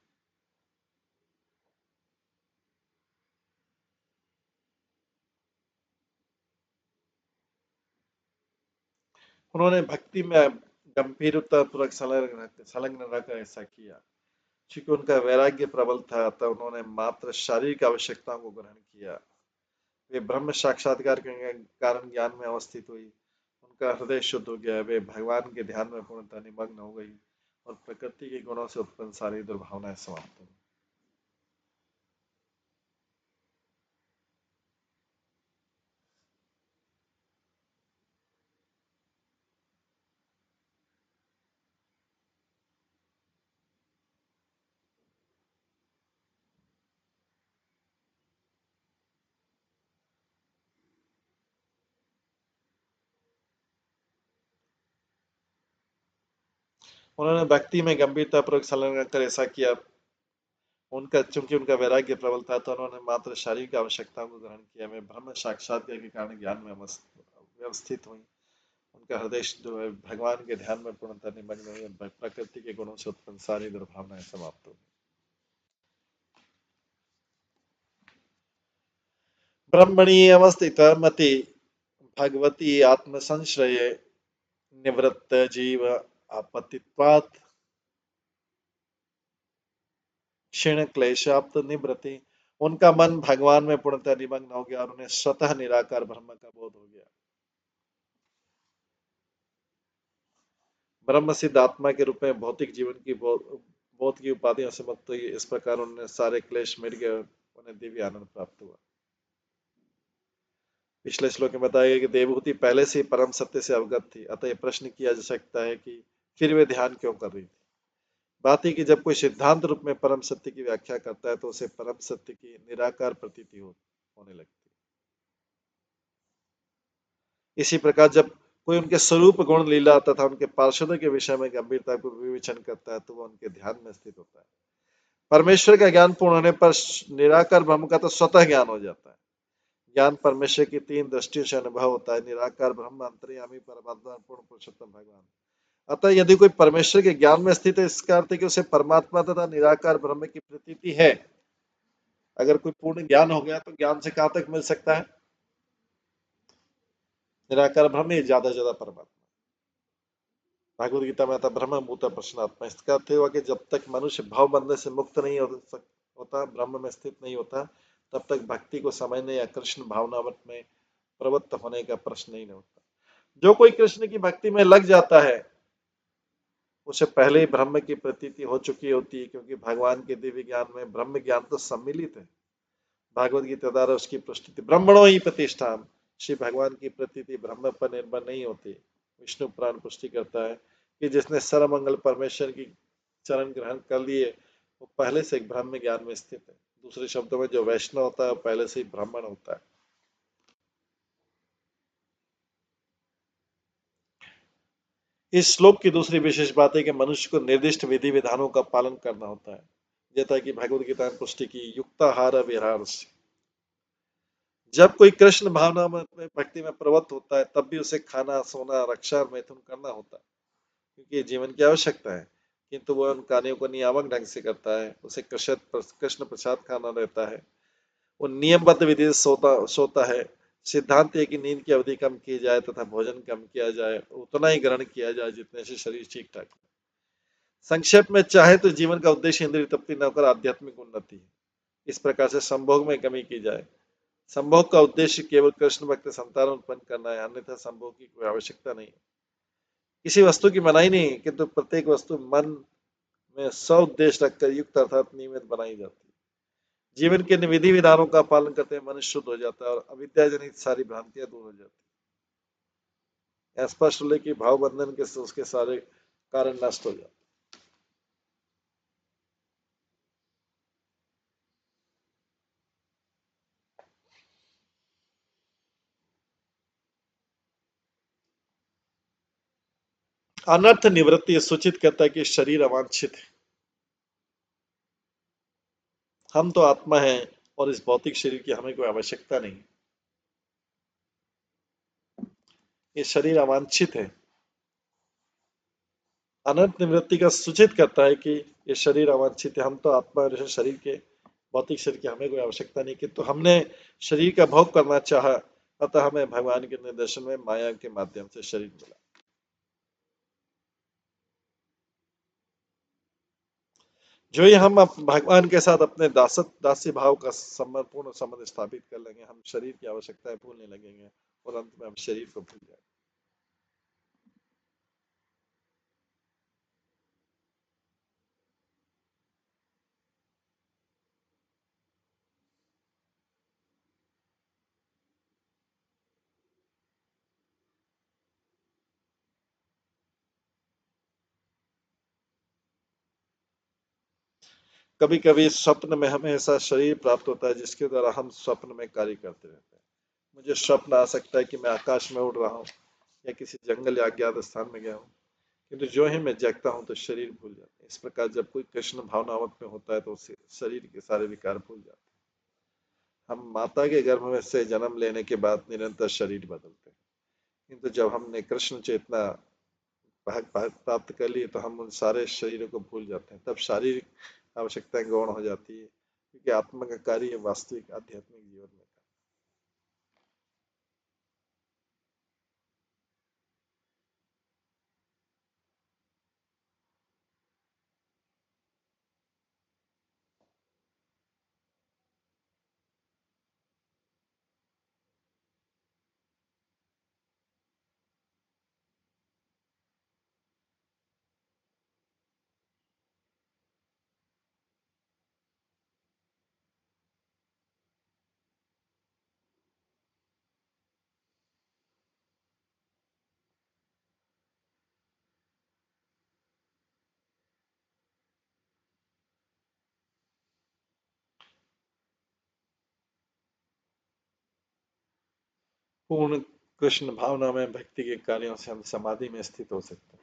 Speaker 1: उन्होंने भक्ति में गंभीरता पूर्वक संलग्न रहकर ऐसा किया। चूंकि उनका वैराग्य प्रबल था, अतः उन्होंने मात्र शारीरिक आवश्यकताओं को ग्रहण किया। वे ब्रह्म साक्षात्कार के कारण ज्ञान में अवस्थित हुई, उनका हृदय शुद्ध हो गया, वे भगवान के ध्यान में पूर्णतः निमग्न हो गई और प्रकृति के गुणों से उत्पन्न सारी दुर्भावनाएं समाप्त हो गई। उन्होंने भक्ति में गंभीरता पूर्वक संलग्न कर ऐसा किया। उनका चूंकि उनका वैराग्य प्रबल था, तो उन्होंने मात्र शारीरिक आवश्यकताओं को ग्रहण किया। वे ब्रह्म साक्षात्कार के कारण ज्ञान में व्यवस्थित हुई, उनका हृदय जो है भगवान के ध्यान में पूर्णतः निमग्न हुई, प्रकृति के गुणों से उत्पन्न सारी दुर्भावनाएं समाप्त हो गई। ब्रह्मणि अवस्थित मति भगवती आत्मसंश्रये निवृत्त जीव आपत्तित्वात् क्षीण क्लेशाप्त निवृत्ति। उनका मन भगवान में पूर्णतः निमग्न हो गया और उन्हें स्वतः निराकार ब्रह्म का बोध हो गया। ब्रह्म सिद्ध आत्मा के रूप में भौतिक जीवन की बोध की उपाधियों से मुक्त हुई। इस प्रकार उन्हें सारे क्लेश मिट गए, उन्हें दिव्य आनंद प्राप्त हुआ। पिछले श्लोक में बताया गया कि देवहूति पहले से ही परम सत्य से अवगत थी, अतः यह प्रश्न किया जा सकता है कि फिर वे ध्यान क्यों कर रही थी। बात है कि जब कोई सिद्धांत रूप में परम सत्य की व्याख्या करता है, तो उसे परम सत्य की निराकार प्रतीति होने लगती है। इसी प्रकार जब कोई उनके स्वरूप गुण लीला तथा उनके पार्षदों के विषय में गंभीरता को विवेचन करता है, तो वह उनके ध्यान में स्थित होता है। परमेश्वर का ज्ञान पूर्ण होने पर निराकार ब्रह्म का तो स्वतः ज्ञान हो जाता है। ज्ञान परमेश्वर की तीन दृष्टियों से अनुभव होता है: निराकार ब्रह्म, अंतर्यामी परमात्मा, पूर्ण पुरुषोत्तम भगवान। अतः यदि कोई परमेश्वर के ज्ञान में स्थित है, इसका अर्थ है कि उसे परमात्मा तथा निराकार ब्रह्म की प्रतीति है। अगर कोई पूर्ण ज्ञान हो गया, तो ज्ञान से कहां तक मिल सकता है? निराकार ब्रह्म ही ज्यादा परमात्मा। भागवत गीता में आता ब्रह्म भूत प्रश्नात्मा। इसका अर्थ हुआ कि जब तक मनुष्य भाव बंधन से मुक्त नहीं होता, ब्रह्म में स्थित नहीं होता, तब तक भक्ति को समझने या कृष्ण भावनावत में प्रवृत्त होने का प्रश्न नहीं होता। जो कोई कृष्ण की भक्ति में लग जाता है, उसे पहले ही ब्रह्म की प्रतीति हो चुकी होती है, क्योंकि भगवान के दिव्य ज्ञान में ब्रह्म ज्ञान तो सम्मिलित है। भागवत गीता द्वारा उसकी प्रस्तुति ब्रह्मणो ही प्रतिष्ठा, श्री भगवान की प्रतीति ब्रह्म पर निर्भर नहीं होती। विष्णु पुराण पुष्टि करता है कि जिसने सर्वमंगल परमेश्वर की चरण ग्रहण कर लिए, वो पहले से एक ब्रह्म ज्ञान में स्थित है। दूसरे शब्दों में, जो वैष्णव होता है, पहले से ही ब्राह्मण होता है। इस श्लोक की दूसरी विशेष बात है कि मनुष्य को निर्दिष्ट विधि विधानों का पालन करना होता है, जैसा कि भगवद गीता में पुष्टि की युक्ताहार विहार से। जब कोई कृष्ण भावना में भक्ति में प्रवृत्त होता है तब भी उसे खाना सोना रक्षा और मैथुन करना होता है, क्योंकि ये जीवन की आवश्यकता है। किंतु वह उन कार्यों को नियामक ढंग से करता है। उसे कृष्ण प्रसाद खाना रहता है, वो नियमबद्ध विधि से सोता है। सिद्धांत है कि नींद की अवधि कम की जाए तथा भोजन कम किया जाए, उतना ही ग्रहण किया जाए जितने से शरीर ठीक ठाक है। संक्षेप में चाहे तो जीवन का उद्देश्य इंद्रिय तृप्ति न होकर आध्यात्मिक उन्नति है। इस प्रकार से संभोग में कमी की जाए। संभोग का उद्देश्य केवल कृष्ण भक्त संतान उत्पन्न करना है, अन्यथा संभोग की कोई आवश्यकता नहीं है। किसी वस्तु की मनाही नहीं, किंतु प्रत्येक वस्तु मन में स्व उद्देश्य रखकर युक्त अर्थात नियमित बनाई जाती है। जीवन के विधि विधानों का पालन करते हुए मनुष्य शुद्ध हो जाता है और अविद्या जनित सारी भ्रांतियां दूर हो जाती है। स्पष्ट हो कि भाव बंधन के उसके सारे कारण नष्ट हो जाते। अनर्थ निवृत्ति सूचित करता है कि शरीर अवांछित है। हम तो आत्मा है और इस भौतिक शरीर की हमें कोई आवश्यकता नहीं। ये शरीर अवांछित है। अनंत निवृत्ति का सूचित करता है कि ये शरीर अवांछित है। हम तो आत्मा और शरीर के भौतिक शरीर की हमें कोई आवश्यकता नहीं, कि तो हमने शरीर का भोग करना चाहा, अतः हमें भगवान के निर्देशन में माया के माध्यम से शरीर मिला। जो ही हम भगवान के साथ अपने दासी भाव का संबंध पूर्ण संबंध स्थापित कर लेंगे, हम शरीर की आवश्यकताएं भूलने लगेंगे और अंत में हम शरीर को भूल जाएंगे। कभी कभी स्वप्न में हमें ऐसा शरीर प्राप्त होता है जिसके द्वारा हम स्वप्न में कार्य करते रहते हैं। मुझे स्वप्न आ सकता है कि मैं आकाश में उड़ रहा हूँ या किसी जंगल या अज्ञात स्थान में गया हूँ, किंतु जो ही मैं जगता हूँ तो शरीर भूल जाता है। इस प्रकार जब कोई कृष्ण भावनावत में होता है तो उसे शरीर के सारे विकार भूल जाते हैं। हम माता के गर्भ में से जन्म लेने के बाद निरंतर शरीर बदलते हैं, किंतु जब हमने कृष्ण चेतना भाग प्राप्त कर लिए तो हम उन सारे शरीरों को भूल जाते हैं। तब शारीरिक आवश्यकताएं गौण हो जाती है, क्योंकि आत्मा का कार्य वास्तविक आध्यात्मिक जीवन में। पूर्ण कृष्ण भावना में भक्ति के कार्यों से हम समाधि में स्थित हो सकते हैं।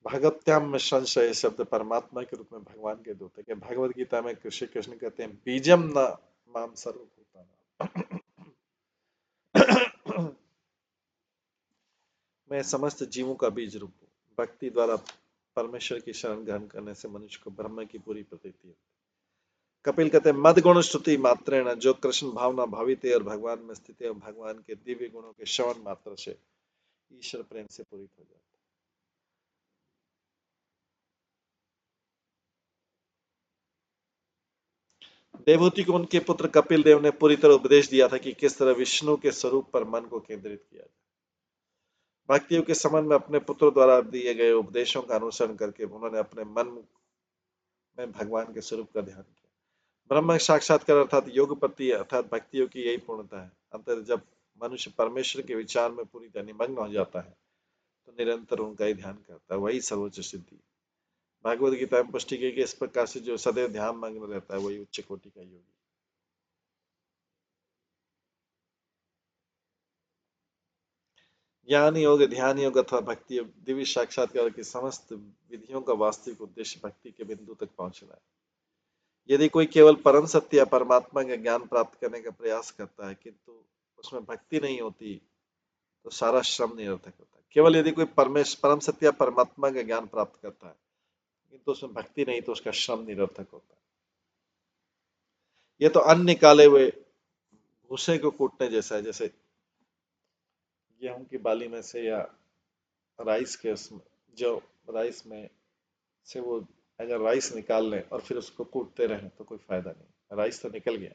Speaker 1: भगवत्याम में संशय शब्द परमात्मा के रूप में भगवान के दूत है। भगवत गीता में कृष्ण कृष्ण कहते हैं बीजम न माम सर्वभूतानां। मैं समस्त जीवों का बीज रूप हूँ। भक्ति द्वारा परमेश्वर की शरण ग्रहण करने से मनुष्य को ब्रह्म की पूरी प्रतीति है। कपिल कहते हैं मद गुण स्तुति मात्रेण, जो कृष्ण भावना भावित है और भगवान में स्थित है और भगवान के दिव्य गुणों के श्रवण मात्र से ईश्वर प्रेम से पूरित हो जाता है। देवहूति को उनके पुत्र कपिल देव ने पूरी तरह उपदेश दिया था कि किस तरह विष्णु के स्वरूप पर मन को केंद्रित किया जाए। भक्तियों के संबंध में अपने पुत्रों द्वारा दिए गए उपदेशों का अनुसरण करके उन्होंने अपने मन में भगवान के स्वरूप का ध्यान किया। ब्रह्म साक्षात्कार अर्थात योग प्रति अर्थात भक्तियों की यही पूर्णता है। अंतर जब मनुष्य परमेश्वर के विचार में पूरी तरह निमग्न हो जाता है तो निरंतर उनका ही ध्यान करता है, वही सर्वोच्च सिद्धि। भागवत गीता में पुष्टि की कि इस प्रकार से जो सदैव ध्यान मग्न रहता है वही उच्च कोटि का योगी। ज्ञान योग, ध्यान योग अथवा भक्ति योग दिव्य साक्षात्कार की समस्त विधियों का वास्तविक उद्देश्य भक्ति के बिंदु तक पहुंचना है। यदि कोई केवल परम सत्य या परमात्मा का ज्ञान प्राप्त करने का प्रयास करता है किंतु उसमें भक्ति नहीं होती तो सारा श्रम निरर्थक होता है। केवल यदि कोई परम सत्य या परमात्मा का ज्ञान प्राप्त करता है किंतु उसमें भक्ति नहीं तो उसका श्रम निरर्थक होता है। ये तो अन्न निकाले हुए भूसे को कूटने जैसा है, जैसे गेहूं की बाली में से या राइस के उसमें जो राइस में से वो अगर राइस निकाल लें और फिर उसको कूटते रहें तो कोई फायदा नहीं, राइस तो निकल गया।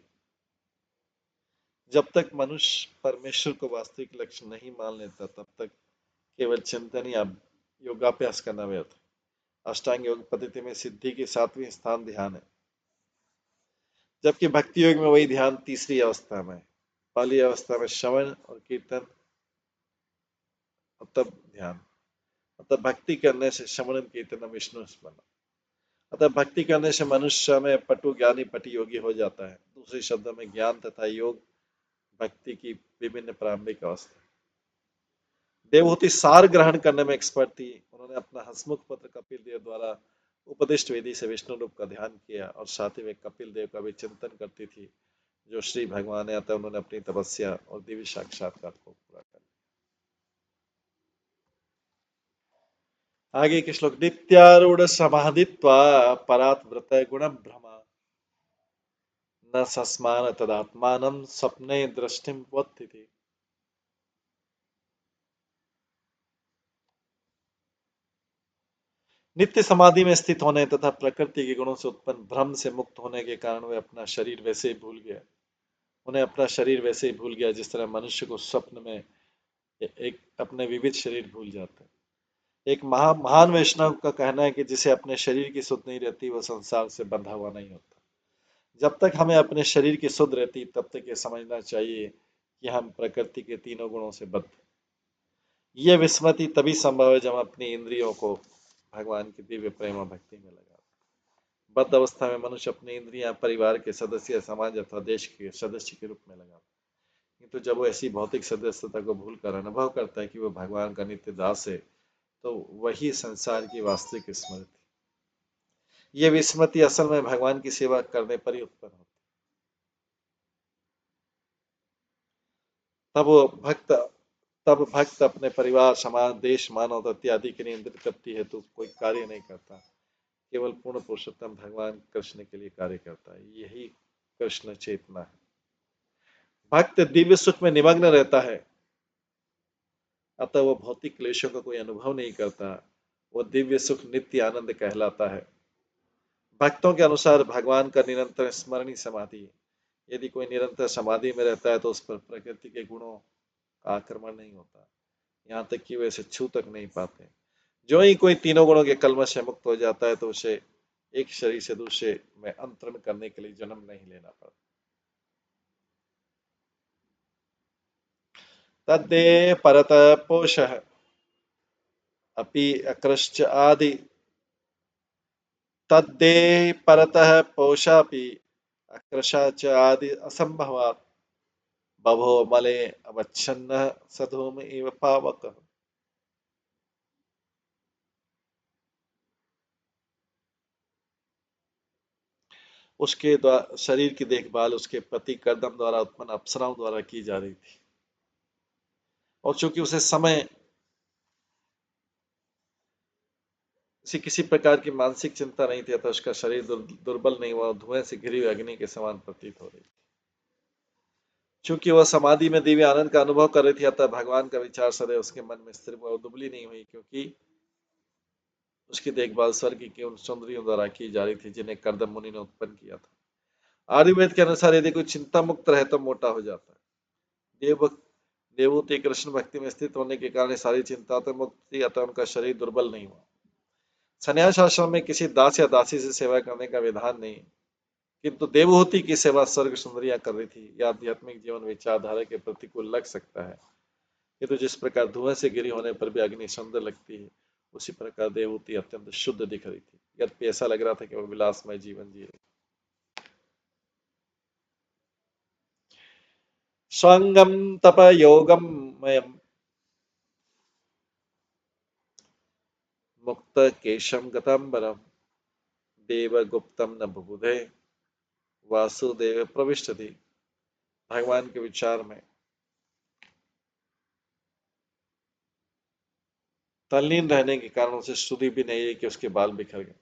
Speaker 1: जब तक मनुष्य परमेश्वर को वास्तविक लक्ष्य नहीं मान लेता तब तक केवल चिंतन या योगाभ्यास करना व्यर्थ है। अष्टांग योग पद्धति में सिद्धि की 7वीं स्थान ध्यान है, जबकि भक्ति योग में वही ध्यान तीसरी अवस्था में है। पहली अवस्था में श्रवण और कीर्तन और तब ध्यान। अतः भक्ति करने से श्रवण कीर्तन विष्णु स्मरण। अतः भक्ति करने से मनुष्य में पटु ज्ञानी पटी योगी हो जाता है। दूसरे शब्दों में ज्ञान तथा योग भक्ति की विभिन्न प्रारंभिक अवस्था। देवहूति सार ग्रहण करने में एक्सपर्ट थी। उन्होंने अपना हसमुख पुत्र कपिल देव द्वारा उपदिष्ट विधि से विष्णु रूप का ध्यान किया और साथ ही वे कपिल देव का भी चिंतन करती थी जो श्री भगवान है। अतः उन्होंने अपनी तपस्या और दिव्य साक्षात्कार को पूरा कर लिया। आगे के श्लोक नित्यारूढ़ समाधित्वा परात व्रत गुण भ्रमा न सस्मान तदात्मानं स्वप्ने दृष्टिम वत्थिति। नित्य समाधि में स्थित होने तथा प्रकृति के गुणों से उत्पन्न भ्रम से मुक्त होने के कारण वे अपना शरीर वैसे ही भूल गया। उन्हें अपना शरीर वैसे ही भूल गया जिस तरह मनुष्य को स्वप्न में एक अपने विविध शरीर भूल जाता है। एक महान वैष्णव का कहना है कि जिसे अपने शरीर की सुध नहीं रहती वह संसार से बंधा हुआ नहीं होता। जब तक हमें अपने शरीर की सुध रहती तब तक ये समझना चाहिए कि हम प्रकृति के तीनों गुणों से बद्ध। यह विस्मृति तभी संभव है जब हम अपनी इंद्रियों को भगवान की दिव्य प्रेम और भक्ति में लगा। बद्ध अवस्था में मनुष्य अपनी इंद्रियां परिवार के सदस्य, समाज अथवा देश के सदस्य के रूप में लगा। किंतु जब वो ऐसी भौतिक सदस्यता को भूलकर अनुभव करता है कि वो भगवान का नित्य दास है तो वही संसार की वास्तविक स्मृति। ये विस्मृति असल में भगवान की सेवा करने पर ही उत्पन्न होती। तब वो भक्त तब भक्त अपने परिवार, समाज, देश, मानव इत्यादि के नियंत्रित करती है तो कोई कार्य नहीं करता, केवल पूर्ण पुरुषोत्तम भगवान कृष्ण के लिए कार्य करता है। यही कृष्ण चेतना है। भक्त दिव्य सुख में निमग्न रहता है, अतः वो भौतिक क्लेशों का कोई अनुभव नहीं करता। वो दिव्य सुख नित्य आनंद कहलाता है। भक्तों के अनुसार भगवान का निरंतर स्मरण ही समाधि है। यदि कोई निरंतर समाधि में रहता है तो उस पर प्रकृति के गुणों का आक्रमण नहीं होता, यहाँ तक कि वे इसे छू तक नहीं पाते। जो ही कोई तीनों गुणों के कलमश से मुक्त हो जाता है तो उसे एक शरीर से दूसरे में अंतरण करने के लिए जन्म नहीं लेना पड़ता। तद्दे परत पोषः अपि अकृश्च आदि तद्देह परतः पोषापि अकृशा च आदि असंभवात् बभो मले अवच्छन्नः सधूम इव पावकः। उसके द्वारा शरीर की देखभाल उसके पति कर्दम द्वारा उत्पन्न अप्सराओं द्वारा की जा रही थी और चूंकि उसे समय से किसी प्रकार की मानसिक चिंता नहीं थी अतः उसका शरीर दुर्बल नहीं हुआ और धुएं से घिरी हुई अग्नि के समान प्रतीत हो रही थी। चूंकि वह समाधि में दिव्य आनंद का अनुभव कर रही थी अतः भगवान का विचार सदैव उसके मन में स्थिर हुआ और दुबली नहीं हुई, क्योंकि उसकी देखभाल स्वर्ग की उन सुंदरियों द्वारा की जा रही थी जिन्हें कर्दम मुनि ने उत्पन्न किया था। आयुर्वेद के अनुसार यदि कोई चिंता मुक्त रहे तो मोटा हो जाता है। देवभूति कृष्ण भक्ति में स्थित होने के कारण सारी चिंता तो मुक्त थी अतः उनका शरीर दुर्बल नहीं हुआ। संन्यास आश्रम में किसी दास या दासी से सेवा करने का विधान नहीं, किंतु देवहूति की सेवा स्वर्ग सुंदरियां कर रही थी। यह आध्यात्मिक जीवन विचारधारा के प्रतिकूल लग सकता है, किंतु जिस प्रकार धुएं से गिरी होने पर भी अग्नि सुंदर लगती है उसी प्रकार देवहूति अत्यंत शुद्ध दिख रही थी। यद्यपि ऐसा लग रहा था कि वह विलासमय जीवन जी रही। स्वांगम तप योगम मयम मुक्त केशम गतंबरम देवगुप्तम न बुबुधे वासुदेव प्रविष्टति। भगवान के विचार में तल्लीन रहने के कारण उसे सुधी भी नहीं है कि उसके बाल बिखर गए।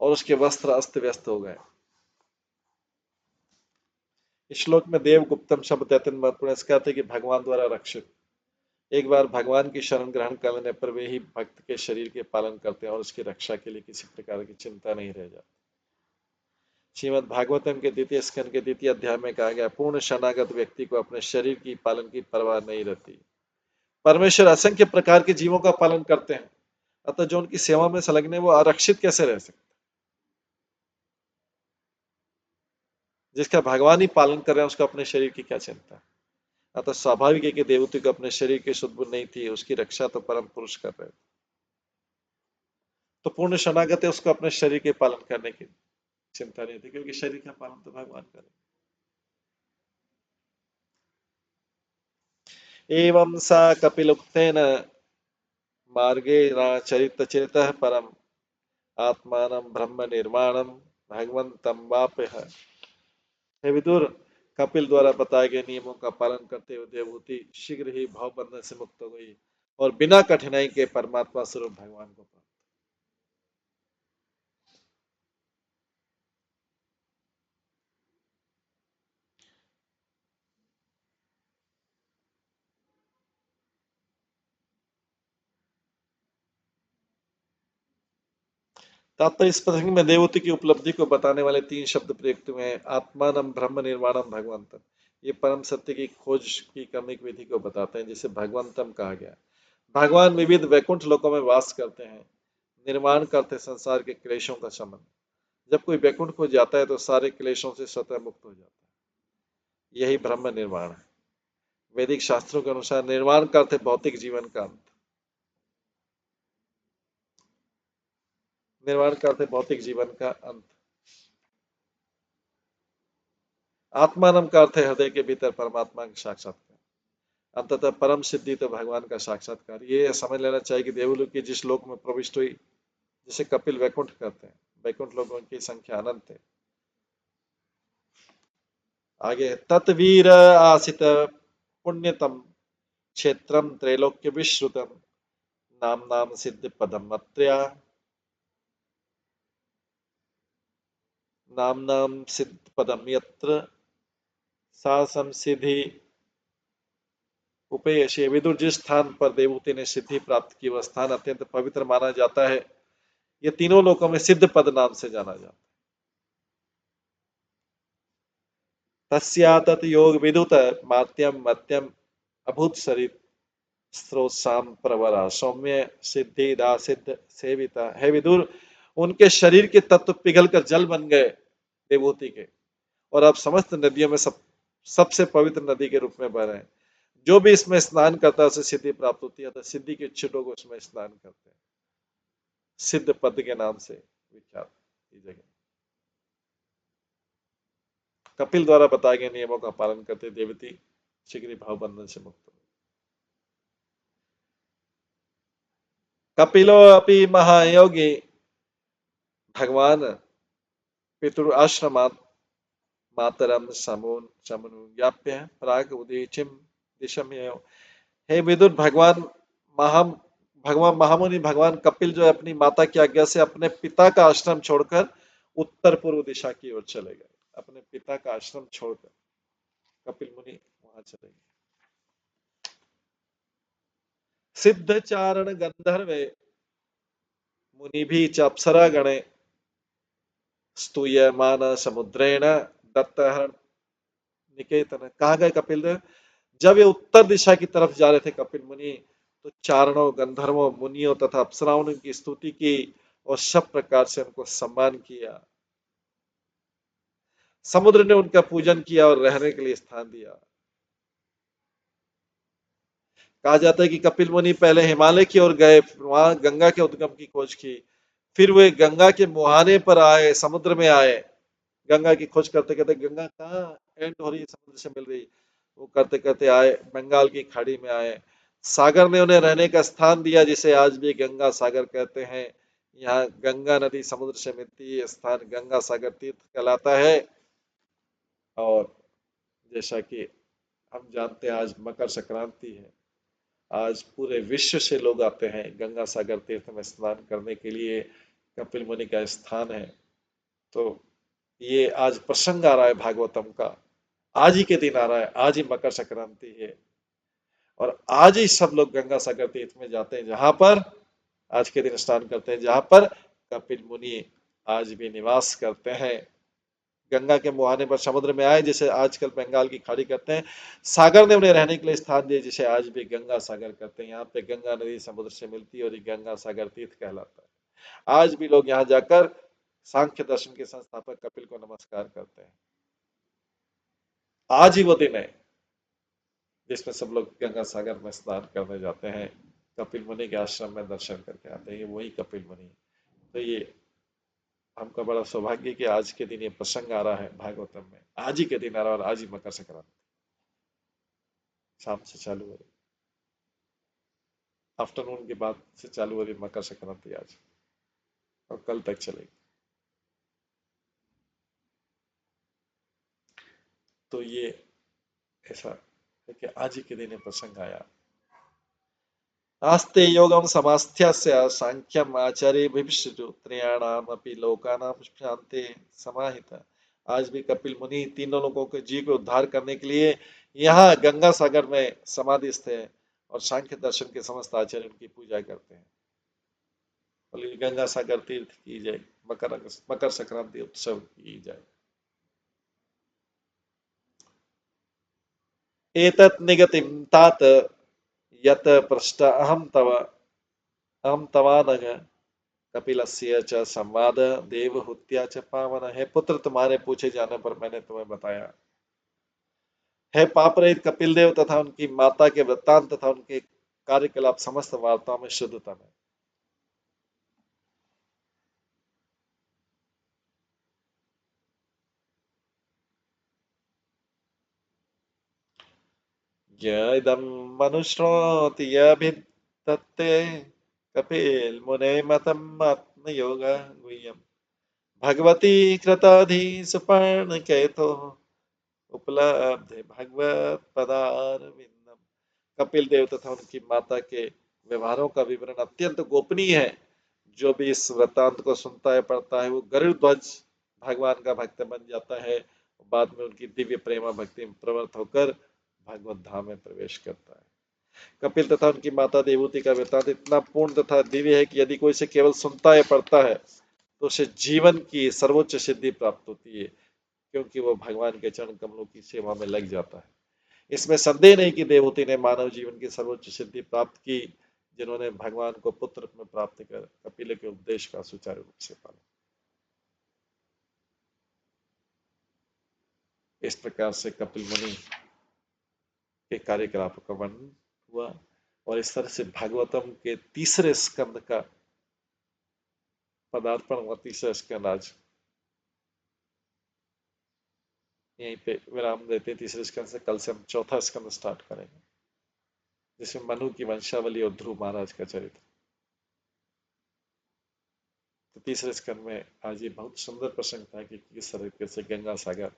Speaker 1: और उसके वस्त्र अस्त व्यस्त हो गए। इस श्लोक में देवगुप्तम शब्द अत्यंत महत्वपूर्ण है। इसका अर्थ है कि भगवान द्वारा रक्षित। एक बार भगवान की शरण ग्रहण कर लेने पर वे ही भक्त के शरीर के पालन करते हैं और उसकी रक्षा के लिए किसी प्रकार की चिंता नहीं रह जाती। श्रीमद् भागवतम के द्वितीय स्कंद के द्वितीय अध्याय में कहा गया, पूर्ण शरणागत व्यक्ति को अपने शरीर की पालन की परवाह नहीं रहती। परमेश्वर असंख्य प्रकार के जीवों का पालन करते हैं, अतः जो उनकी सेवा में संलग्न है वो आरक्षित कैसे रह सकते। जिसका भगवान ही पालन कर रहे हैं उसको अपने शरीर की क्या चिंता। अतः स्वाभाविक है कि देवती को अपने शरीर की सुध नहीं थी, उसकी रक्षा तो परम पुरुष कर रहे थे। तो पूर्ण शरणागत है, उसको अपने शरीर के पालन करने की चिंता नहीं थी, क्योंकि शरीर का पालन तो भगवान करे। एवं सा कपिलुक्तेन मार्गे चरित चेतः परम आत्मानं ब्रह्म निर्माणम भगवंतम वाप्य। हे विदुर, कपिल द्वारा बताए गए नियमों का पालन करते हुए देवहूति शीघ्र ही भाव बंधन से मुक्त हो गई और बिना कठिनाई के परमात्मा स्वरूप भगवान को प्राप्त। तात्पर्य इस प्रसंग में देवहूति की उपलब्धि को बताने वाले 3 शब्द प्रयुक्त हुए हैं। आत्मानम ब्रह्म निर्वाणम भगवंतम, ये परम सत्य की खोज की क्रमिक विधि को बताते हैं, जिसे भगवंतम कहा गया। भगवान विविध वैकुंठ लोकों में वास करते हैं, निर्माण करते संसार के क्लेशों का शमन। जब कोई वैकुंठ को जाता है तो सारे क्लेशों से स्वतः मुक्त हो जाता है। यही ब्रह्म निर्माण है। वैदिक शास्त्रों के अनुसार निर्माण का अर्थ है भौतिक जीवन का अंत। निर्वाण का अर्थ है भौतिक जीवन का अंत। आत्मानम का अर्थ है हृदय के भीतर परमात्मा का साक्षात्कार। अंततः परम सिद्धि तो भगवान का साक्षात्कार। ये समझ लेना चाहिए कि देवलोक की जिस लोक में प्रविष्ट हुई, जिसे कपिल वैकुंठ कहते हैं, वैकुंठ लोगों की संख्या अनंत है। आगे, तत्वीर आसित पुण्यतम क्षेत्रम त्रैलोक्य विश्रुतम नाम नाम सिद्ध पदम अत्र्या नाम नाम सिद्ध पदम यत्र सा संसिधि उपयशी। विदुर, जिस स्थान पर देवहूति ने सिद्धि प्राप्त की वह स्थान अत्यंत पवित्र माना जाता है। ये तीनों लोकों में सिद्ध पद नाम से जाना जाता है। तस्यातत योग विदुत मात्यम मत्यम अभूत शरीर स्रोत्साम प्रवरा सौम्य सिद्धि दा सिद्ध सेविता। है विदुर, उनके शरीर के तत्व पिघल कर जल बन गए देवहूति के, और अब समस्त नदियों में सबसे पवित्र नदी के रूप में बह रहे हैं। जो भी इसमें स्नान करता है उसे सिद्धि प्राप्त होती है, तो सिद्धि के इच्छुकों को उसमें स्नान करते हैं। सिद्ध पद के नाम से विख्यात ये जगह। कपिल द्वारा बताए गए नियमों का पालन करते देवती शीघ्र भाव बंधन से मुक्त हो। कपिलो अपि महायोगी भगवान पितृ आश्रमात मातरम समनुज्ञाप्य प्राग उदीचिम दिशम। हे विदुर, भगवान महामुनि भगवान कपिल जो है अपनी माता की आज्ञा से अपने पिता का आश्रम छोड़कर उत्तर पूर्व दिशा की ओर चले गए। अपने पिता का आश्रम छोड़कर कपिल मुनि वहां चले गए। सिद्ध चारण गंधर्वे मुनि भी च अप्सरा गणे स्तूयमान समुद्रेण दत्तहरण निकेतन। कहा गए कपिल देव, जब ये उत्तर दिशा की तरफ जा रहे थे कपिल मुनि, तो चारणों, गंधर्वों, मुनियों तथा अप्सराओं ने उनकी स्तुति की और सब प्रकार से उनको सम्मान किया। समुद्र ने उनका पूजन किया और रहने के लिए स्थान दिया। कहा जाता है कि कपिल मुनि पहले हिमालय की ओर गए, वहां गंगा के उद्गम की खोज की, फिर वे गंगा के मुहाने पर आए, समुद्र में आए, गंगा की खोज करते करते गंगा कहाँ एंड हो रही है, समुद्र से मिल रही, वो करते करते आए, बंगाल की खाड़ी में आए। सागर ने उन्हें रहने का स्थान दिया, जिसे आज भी गंगा सागर कहते हैं। यहाँ गंगा नदी समुद्र से मिलती है, स्थान गंगा सागर तीर्थ कहलाता है। और जैसा कि हम जानते हैं, आज मकर संक्रांति है। आज पूरे विश्व से लोग आते हैं गंगा सागर तीर्थ में स्नान करने के लिए, कपिल मुनि का स्थान है। तो ये आज प्रसंग आ रहा है भागवतम का, आज ही के दिन आ रहा है, आज ही मकर संक्रांति है। और आज ही सब लोग गंगा सागर तीर्थ में जाते हैं, जहां पर आज के दिन स्नान करते हैं, जहां पर कपिल मुनि आज भी निवास करते हैं। गंगा के मुहाने पर समुद्र में आए, जिसे आजकल बंगाल की खाड़ी कहते हैं। सागर ने उन्हें रहने के लिए स्थान दिए, जिसे आज भी गंगा सागर कहते हैं। यहाँ पे गंगा नदी समुद्र से मिलती है और ये गंगा सागर तीर्थ कहलाता है। आज भी लोग यहाँ जाकर सांख्य दर्शन के संस्थापक कपिल को नमस्कार करते हैं। आज ही वो दिन है जिसमें सब लोग गंगा सागर में स्नान करने जाते हैं, कपिल मुनि के आश्रम में दर्शन करके आते हैं। ये वही कपिल मुनि। तो ये हमका बड़ा सौभाग्य कि आज के दिन ये प्रसंग आ रहा है भागवतम में, आज ही के दिन आ रहा है, और आज ही मकर संक्रांति शाम से चालू हो रही, आफ्टरनून के बाद से चालू हो रही मकर संक्रांति आज, और कल तक चलेगी। तो ये ऐसा है कि आज ही के दिन ये प्रसंग आया। आस्ते योगम समास्थ्यस्य सांख्यम आचार्यभिः त्रयाणामपि लोकानां शान्ते समाहिता। आज भी कपिल मुनि तीनों लोगों के जीव को उद्धार करने के लिए यहाँ गंगा सागर में समाधिस्थ है, और सांख्य दर्शन के समस्त आचार्य उनकी पूजा करते हैं। बोलिए गंगा सागर तीर्थ की जय, मकर मकर संक्रांति उत्सव की जय। एतत् निगतिं तात यत पृष्ठ अहम तवानघ कपिलस्य च संवाद देवहूत्या च पावन। है पुत्र, तुम्हारे पूछे जाने पर मैंने तुम्हें बताया है। पाप रहित कपिल देव तथा उनकी माता के वृत्तांत तथा उनके कार्यकलाप समस्त वार्ताओं में शुद्धतम है। यदम मनुष्योति यभिदत्ते कपिल मुने मतम आत्मयोग गुह्यम भगवती कृताधि सुपर्ण केतो उपलब्धे भगवत पदारविंदम। कपिल देव तथा उनकी माता के व्यवहारों का विवरण अत्यंत गोपनीय है। जो भी इस वृत्तांत को सुनता है, पढ़ता है, वो गरुड़ ध्वज भगवान का भक्त बन जाता है। बाद में उनकी दिव्य प्रेमा भक्ति में प्रवृत्त होकर भगवत धाम में प्रवेश करता है। कपिल तथा उनकी माता देवहूति का वृत्तांत इतना पूर्ण तथा दिव्य है कि यदि कोई इसे केवल सुनता है, पढ़ता है, तो उसे जीवन की सर्वोच्च सिद्धि प्राप्त होती है, क्योंकि वो भगवान के चरण कमलों की सेवा में लग जाता है। इसमें संदेह नहीं कि देवहूति ने मानव जीवन की सर्वोच्च सिद्धि प्राप्त की, जिन्होंने भगवान को पुत्र रूप में प्राप्त कर कपिल के उपदेश का सुचारू रूप से पालन। इस प्रकार से कपिल मुनि के कार्यकलाप का वर्णन हुआ, और इस तरह से भागवतम के तीसरे स्कंद का पदार्पण हुआ। तीसरा स्कंद आज यहीं पे विराम देते हैं। तीसरे स्कंद से कल से हम चौथा स्कंद स्टार्ट करेंगे, जिसमें मनु की वंशावली और ध्रुव महाराज का चरित्र। तो तीसरे स्कंद में आज ये बहुत सुंदर प्रसंग था कि किस तरीके से गंगा सागर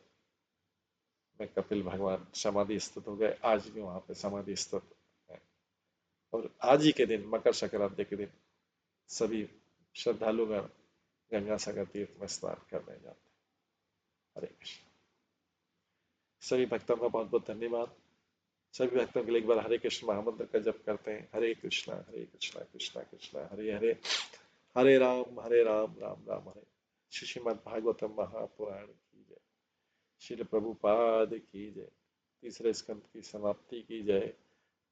Speaker 1: में कपिल भगवान समाधि स्थित हो गए। आज भी वहां पे समाधि स्थित है, और आज ही के दिन मकर संक्रांति के दिन सभी श्रद्धालुगण गंगा सागर तीर्थ में स्नान करने जाते हैं। हरे कृष्ण। सभी भक्तों का बहुत बहुत धन्यवाद। सभी भक्तों के लिए एक बार हरे कृष्ण महामंत्र का जप करते हैं। हरे कृष्णा कृष्णा कृष्णा हरे हरे, हरे राम राम राम हरे। श्रीमद् भागवतम महापुराण की जय। श्रील प्रभुपाद की जय। तीसरे स्कंद की समाप्ति की जय।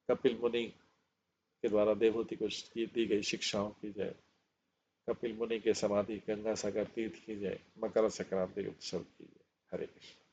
Speaker 1: कपिल मुनि के द्वारा देवहूति को दी गई शिक्षाओं की जय। कपिल मुनि के समाधि गंगा सागर तीर्थ की जय। मकर संक्रांति उत्सव की जय। हरे कृष्ण।